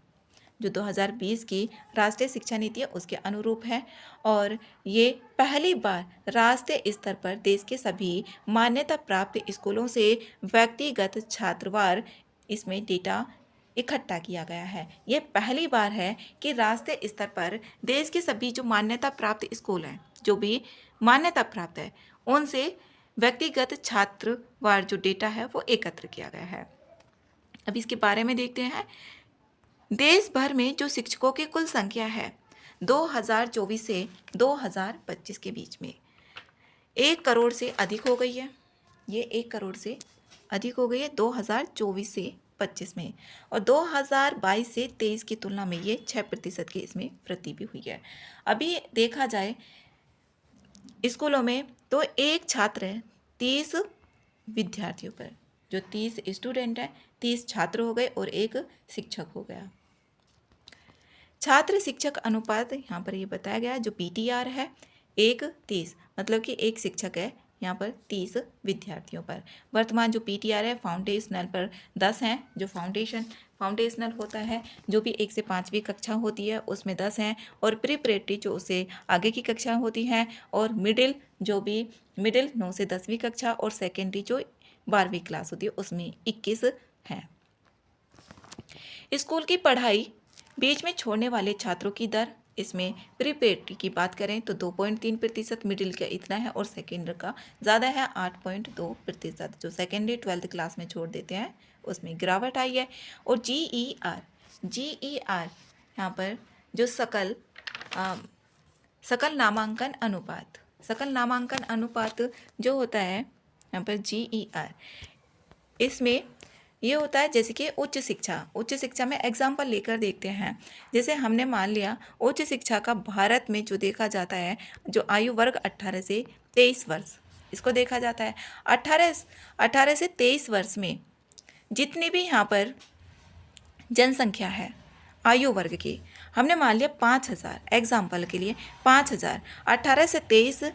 जो 2020 की राष्ट्रीय शिक्षा नीति है उसके अनुरूप है और ये पहली बार राष्ट्रीय स्तर पर देश के सभी मान्यता प्राप्त स्कूलों से व्यक्तिगत छात्रवार इसमें डेटा इकट्ठा किया गया है। ये पहली बार है कि राष्ट्रीय स्तर पर देश के सभी जो मान्यता प्राप्त स्कूल हैं, जो भी मान्यता प्राप्त है, उनसे व्यक्तिगत छात्रवार जो डेटा है वो एकत्र किया गया है। अब इसके बारे में देखते हैं। देश भर में जो शिक्षकों की कुल संख्या है 2024 से 2025 के बीच में 1 करोड़ से अधिक हो गई है। ये 1 करोड़ से अधिक हो गई है 2024 से 25 में, और 2022 से 23 की तुलना में ये 6% की इसमें वृद्धि भी हुई है। अभी देखा जाए स्कूलों में तो एक छात्र है 30 विद्यार्थियों पर, जो 30 स्टूडेंट हैं 30 छात्र हो गए और एक शिक्षक हो गया। छात्र शिक्षक अनुपात यहाँ पर ये बताया गया है, जो PTR है 1:30, मतलब कि एक शिक्षक है यहाँ पर 30 विद्यार्थियों पर। वर्तमान जो PTR है फाउंडेशनल पर 10 हैं, जो फाउंडेशनल होता है जो भी 1 से 5वीं कक्षा होती है उसमें 10 हैं, और प्रिपरेटरी जो उससे आगे की कक्षा होती हैं, और मिडिल 9 से 10वीं कक्षा, और सेकेंडरी जो 12वीं क्लास होती है उसमें 21 हैं। स्कूल की पढ़ाई बीच में छोड़ने वाले छात्रों की दर, इसमें प्रिपरेटरी की बात करें तो 2.3%, मिडिल का इतना है, और सेकेंडरी का ज़्यादा है 8.2%। जो सेकेंडरी 12th क्लास में छोड़ देते हैं उसमें गिरावट आई है। और GER यहाँ पर जो सकल नामांकन अनुपात जो होता है यहाँ पर GER, इसमें ये होता है जैसे कि उच्च शिक्षा में एग्जाम्पल लेकर देखते हैं। जैसे हमने मान लिया उच्च शिक्षा का भारत में जो देखा जाता है, जो आयु वर्ग 18 से 23 वर्ष, इसको देखा जाता है। 18 से 23 वर्ष में जितनी भी यहाँ पर जनसंख्या है आयु वर्ग की, हमने मान लिया 5000, एग्जाम्पल के लिए 5000। 18 से 23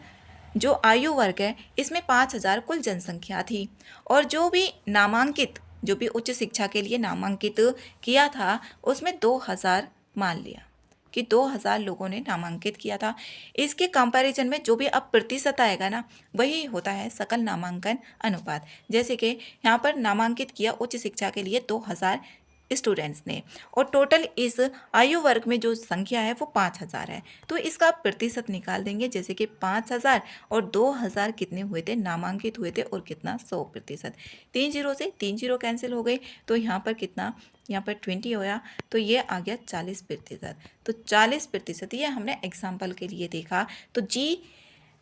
जो आयु वर्ग है इसमें 5000 कुल जनसंख्या थी, और जो भी उच्च शिक्षा के लिए नामांकित किया था उसमें 2000 मान लिया कि 2000 लोगों ने नामांकित किया था। इसके कंपैरिजन में जो भी अब प्रतिशत आएगा ना, वही होता है सकल नामांकन अनुपात। जैसे कि यहाँ पर नामांकित किया उच्च शिक्षा के लिए 2000 स्टूडेंट्स ने, और टोटल इस आयु वर्ग में जो संख्या है वो 5000 है, तो इसका प्रतिशत निकाल देंगे। जैसे कि 5000 और 2000 कितने हुए थे, नामांकित हुए थे, और कितना 100%। 3 जीरो से 3 जीरो कैंसिल हो गई, तो यहाँ पर कितना, यहाँ पर 20 होया, तो ये आ गया 40%। तो 40% ये हमने एग्जाम्पल के लिए देखा। तो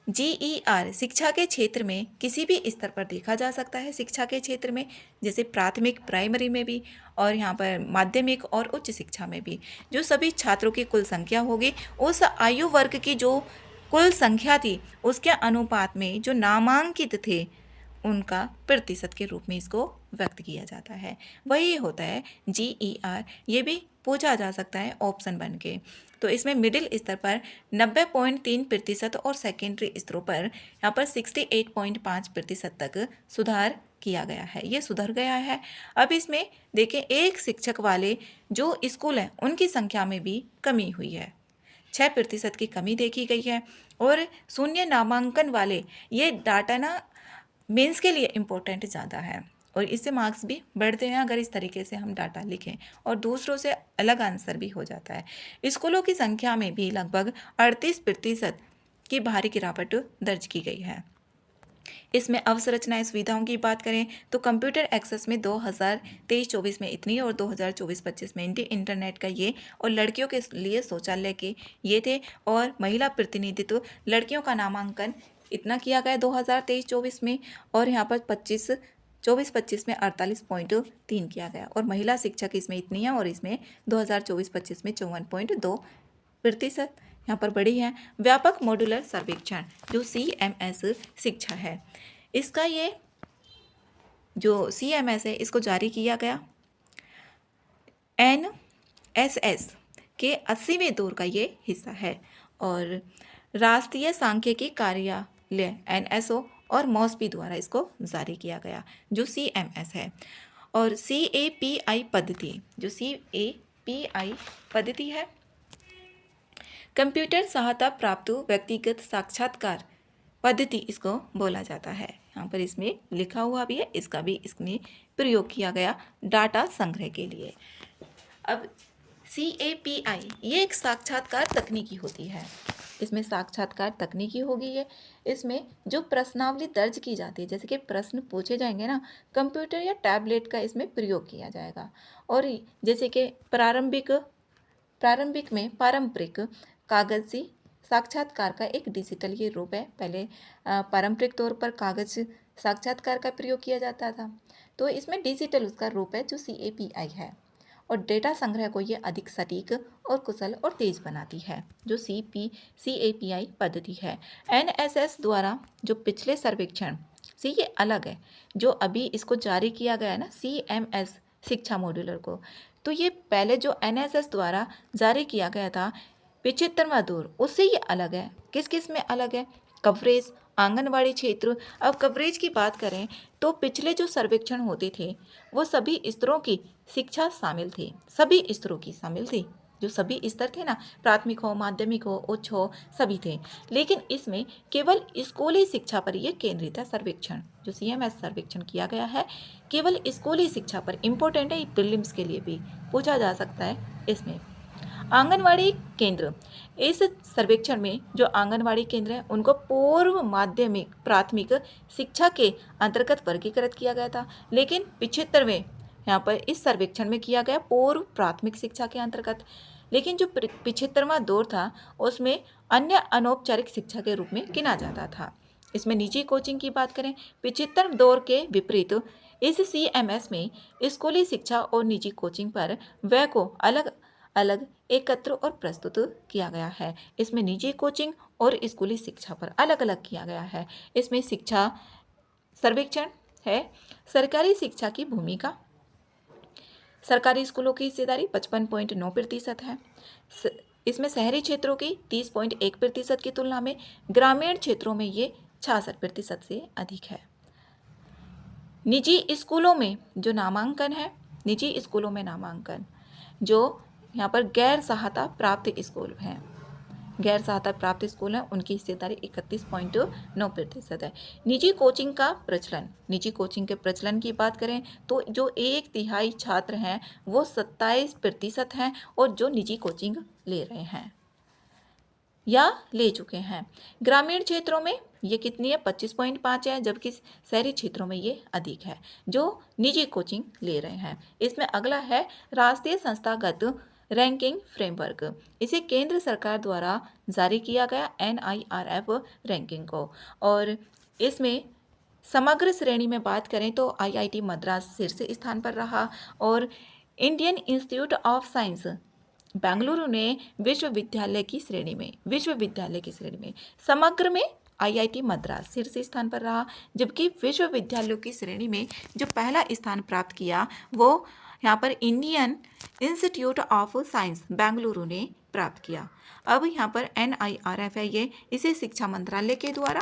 GER शिक्षा के क्षेत्र में किसी भी स्तर पर देखा जा सकता है। शिक्षा के क्षेत्र में जैसे प्राथमिक, प्राइमरी में भी, और यहाँ पर माध्यमिक और उच्च शिक्षा में भी, जो सभी छात्रों की कुल संख्या होगी उस आयु वर्ग की जो कुल संख्या थी उसके अनुपात में जो नामांकित थे उनका प्रतिशत के रूप में इसको व्यक्त किया जाता है। वही होता है GER। ये भी पूछा जा सकता है ऑप्शन बन के। तो इसमें मिडिल स्तर पर 90.3% और सेकेंडरी स्तरों पर यहाँ पर 68.5% तक सुधार किया गया है, ये सुधर गया है। अब इसमें देखें एक शिक्षक वाले जो स्कूल हैं उनकी संख्या में भी कमी हुई है, 6% की कमी देखी गई है। और शून्य नामांकन वाले, ये डाटा ना मेंस के लिए इम्पोर्टेंट ज़्यादा है, और इससे मार्क्स भी बढ़ते हैं अगर इस तरीके से हम डाटा लिखें, और दूसरों से अलग आंसर भी हो जाता है। स्कूलों की संख्या में भी लगभग 38% की भारी गिरावट दर्ज की गई है। इसमें अवसंरचनाएं सुविधाओं की बात करें तो कंप्यूटर एक्सेस में 2023-24 में इतनी, और 2024-25 में इंटरनेट का ये, और लड़कियों के लिए शौचालय के ये थे, और महिला प्रतिनिधित्व लड़कियों का नामांकन इतना किया गया 2023-24 में, और यहाँ पर 24-25 में 48.3 किया गया, और महिला शिक्षक इसमें इतनी है, और इसमें 2024-25 में 54.2% यहाँ पर बड़ी है। व्यापक मॉड्यूलर सर्वेक्षण जो CMS शिक्षा है, इसका ये जो CMS है इसको जारी किया गया NSS के 80वें दौर का ये हिस्सा है, और राष्ट्रीय सांख्यिकी कार्यालय NSO और मॉस्पी द्वारा इसको जारी किया गया जो CMS है। और CAPI पद्धति, जो CAPI पद्धति है, कंप्यूटर सहायता प्राप्त व्यक्तिगत साक्षात्कार पद्धति इसको बोला जाता है। यहाँ पर इसमें लिखा हुआ भी है, इसका भी इसमें प्रयोग किया गया डाटा संग्रह के लिए। अब CAPI ये एक साक्षात्कार तकनीकी होती है, इसमें साक्षात्कार तकनीकी होगी ये। इसमें जो प्रश्नावली दर्ज की जाती है, जैसे कि प्रश्न पूछे जाएंगे ना, कंप्यूटर या टैबलेट का इसमें प्रयोग किया जाएगा। और जैसे कि प्रारंभिक में पारंपरिक कागजी साक्षात्कार का एक डिजिटल ये रूप है। पहले पारंपरिक तौर पर कागज साक्षात्कार का प्रयोग किया जाता था। तो इसमें डिजिटल उसका रूप है जो CAPI है, और डेटा संग्रह को ये अधिक सटीक और कुशल और तेज बनाती है, जो CAPI पद्धति है। NSS द्वारा जो पिछले सर्वेक्षण से ये अलग है, जो अभी इसको जारी किया गया है ना, CMS शिक्षा मॉड्यूलर को, तो ये पहले जो NSS द्वारा जारी किया गया था 75वां दौर, उससे ये अलग है। किस किस में अलग है? कवरेज, आंगनवाड़ी क्षेत्र। अब कवरेज की बात करें तो पिछले जो सर्वेक्षण होते थे वो सभी स्तरों की शिक्षा शामिल थी, सभी स्तरों की शामिल थी, जो सभी स्तर थे ना, प्राथमिक हो, माध्यमिक हो, उच्च हो, सभी थे। लेकिन इसमें केवल स्कूली शिक्षा पर यह केंद्रित है सर्वेक्षण, जो CMS सर्वेक्षण किया गया है केवल स्कूली शिक्षा पर। इम्पोर्टेंट है, प्रीलिम्स के लिए भी पूछा जा सकता है इसमें। आंगनवाड़ी केंद्र, इस सर्वेक्षण में जो आंगनवाड़ी केंद्र है उनको पूर्व माध्यमिक प्राथमिक शिक्षा के अंतर्गत वर्गीकृत किया गया था, लेकिन 75वें यहाँ पर इस सर्वेक्षण में किया गया पूर्व प्राथमिक शिक्षा के अंतर्गत। लेकिन जो 75वां दौर था उसमें अन्य अनौपचारिक शिक्षा के रूप में गिना जाता था। इसमें निजी कोचिंग की बात करें, 75 दौर के विपरीत इस CMS में स्कूली शिक्षा और निजी कोचिंग पर व्यय को अलग अलग एकत्र और प्रस्तुत किया गया है। इसमें निजी कोचिंग और स्कूली शिक्षा पर अलग अलग किया गया है। इसमें शिक्षा सर्वेक्षण है। सरकारी शिक्षा की भूमिका, सरकारी स्कूलों की हिस्सेदारी 55.9% है। इसमें शहरी क्षेत्रों की 30.1% की तुलना में ग्रामीण क्षेत्रों में ये 66% से अधिक है। निजी स्कूलों में जो नामांकन है, निजी स्कूलों में नामांकन जो यहाँ पर गैर सहायता प्राप्त स्कूल हैं, गैर सहायता प्राप्त स्कूल हैं, उनकी हिस्सेदारी 31.9% है। निजी कोचिंग का प्रचलन, निजी कोचिंग के प्रचलन की बात करें तो जो 1/3 छात्र हैं वो 27% हैं, और जो निजी कोचिंग ले रहे हैं या ले चुके हैं। ग्रामीण क्षेत्रों में ये कितनी है? 25.5 है, जबकि शहरी क्षेत्रों में ये अधिक है जो निजी कोचिंग ले रहे हैं। इसमें अगला है राष्ट्रीय संस्थागत रैंकिंग फ्रेमवर्क। इसे केंद्र सरकार द्वारा जारी किया गया NIRF रैंकिंग को, और इसमें समग्र श्रेणी में बात करें तो IIT मद्रास शीर्ष स्थान पर रहा, और Indian institute of science Bengaluru ने विश्वविद्यालय की श्रेणी में समग्र में IIT मद्रास शीर्ष स्थान पर रहा, जबकि विश्वविद्यालयों की श्रेणी में जो पहला स्थान प्राप्त किया वो यहाँ पर Indian institute of science Bengaluru ने प्राप्त किया। अब यहाँ पर NIRF है ये, इसे शिक्षा मंत्रालय के द्वारा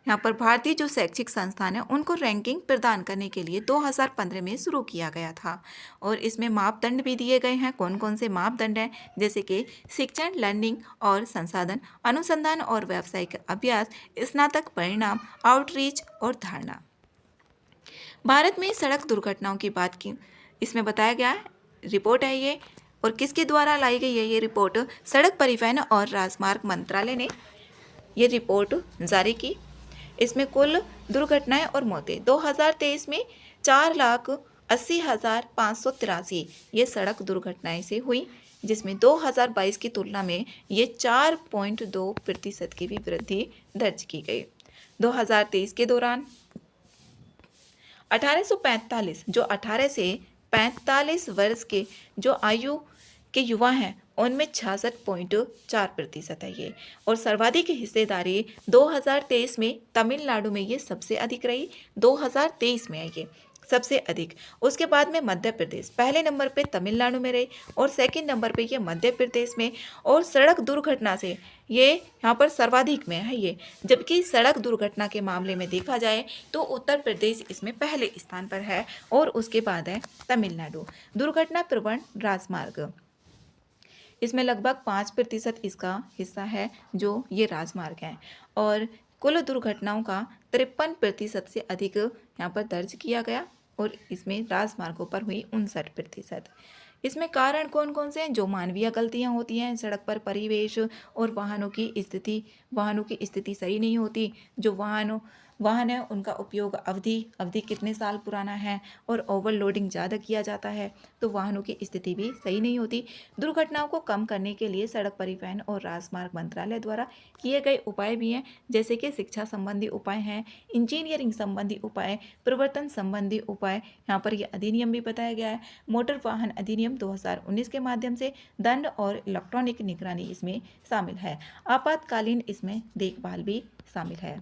यहाँ पर भारतीय जो शैक्षिक संस्थान है उनको रैंकिंग प्रदान करने के लिए 2015 में शुरू किया गया था, और इसमें मापदंड भी दिए गए हैं। कौन कौन से मापदंड हैं? जैसे कि शिक्षण, लर्निंग और संसाधन, अनुसंधान और व्यावसायिक अभ्यास, स्नातक परिणाम, आउटरीच और धारणा। भारत में सड़क दुर्घटनाओं की बात की इसमें बताया गया है, रिपोर्ट है ये, और किसके द्वारा लाई गई है ये रिपोर्ट? सड़क परिवहन और राजमार्ग मंत्रालय ने ये रिपोर्ट जारी की। इसमें कुल दुर्घटनाएं और मौतें 2023 में 4,80,583 ये सड़क दुर्घटनाएं से हुई, जिसमें 2022 की तुलना में ये 4.2% की भी वृद्धि दर्ज की गई। 2023 के दौरान 1845 जो 18 से 45 वर्ष के जो आयु के युवा हैं उनमें 66.4% है ये, और सर्वाधिक हिस्सेदारी 2023 में तमिलनाडु में ये सबसे अधिक रही। 2023 में है ये सबसे अधिक। उसके बाद में मध्य प्रदेश पहले नंबर पे तमिलनाडु में रही, और सेकंड नंबर पे ये मध्य प्रदेश में, और सड़क दुर्घटना से ये यहाँ पर सर्वाधिक में है ये। जबकि सड़क दुर्घटना के मामले में देखा जाए तो उत्तर प्रदेश इसमें पहले स्थान पर है, और उसके बाद है तमिलनाडु। दुर्घटना प्रवण राजमार्ग, इसमें लगभग 5% इसका हिस्सा है जो ये राजमार्ग हैं, और कुल दुर्घटनाओं का 53% से अधिक यहाँ पर दर्ज किया गया, और इसमें राजमार्गों पर हुई 59%। इसमें कारण कौन कौन से हैं? जो मानवीय गलतियाँ होती हैं सड़क पर, परिवेश और वाहनों की स्थिति सही नहीं होती, जो वाहनों वाहन है उनका उपयोग अवधि कितने साल पुराना है और ओवरलोडिंग ज़्यादा किया जाता है तो वाहनों की स्थिति भी सही नहीं होती। दुर्घटनाओं को कम करने के लिए सड़क परिवहन और राजमार्ग मंत्रालय द्वारा किए गए उपाय भी हैं, जैसे कि शिक्षा संबंधी उपाय हैं, इंजीनियरिंग संबंधी उपाय, प्रवर्तन संबंधी उपाय। यहाँ पर ये अधिनियम भी बताया गया है। मोटर वाहन अधिनियम 2019 के माध्यम से दंड और इलेक्ट्रॉनिक निगरानी इसमें शामिल है। आपातकालीन इसमें देखभाल भी शामिल है।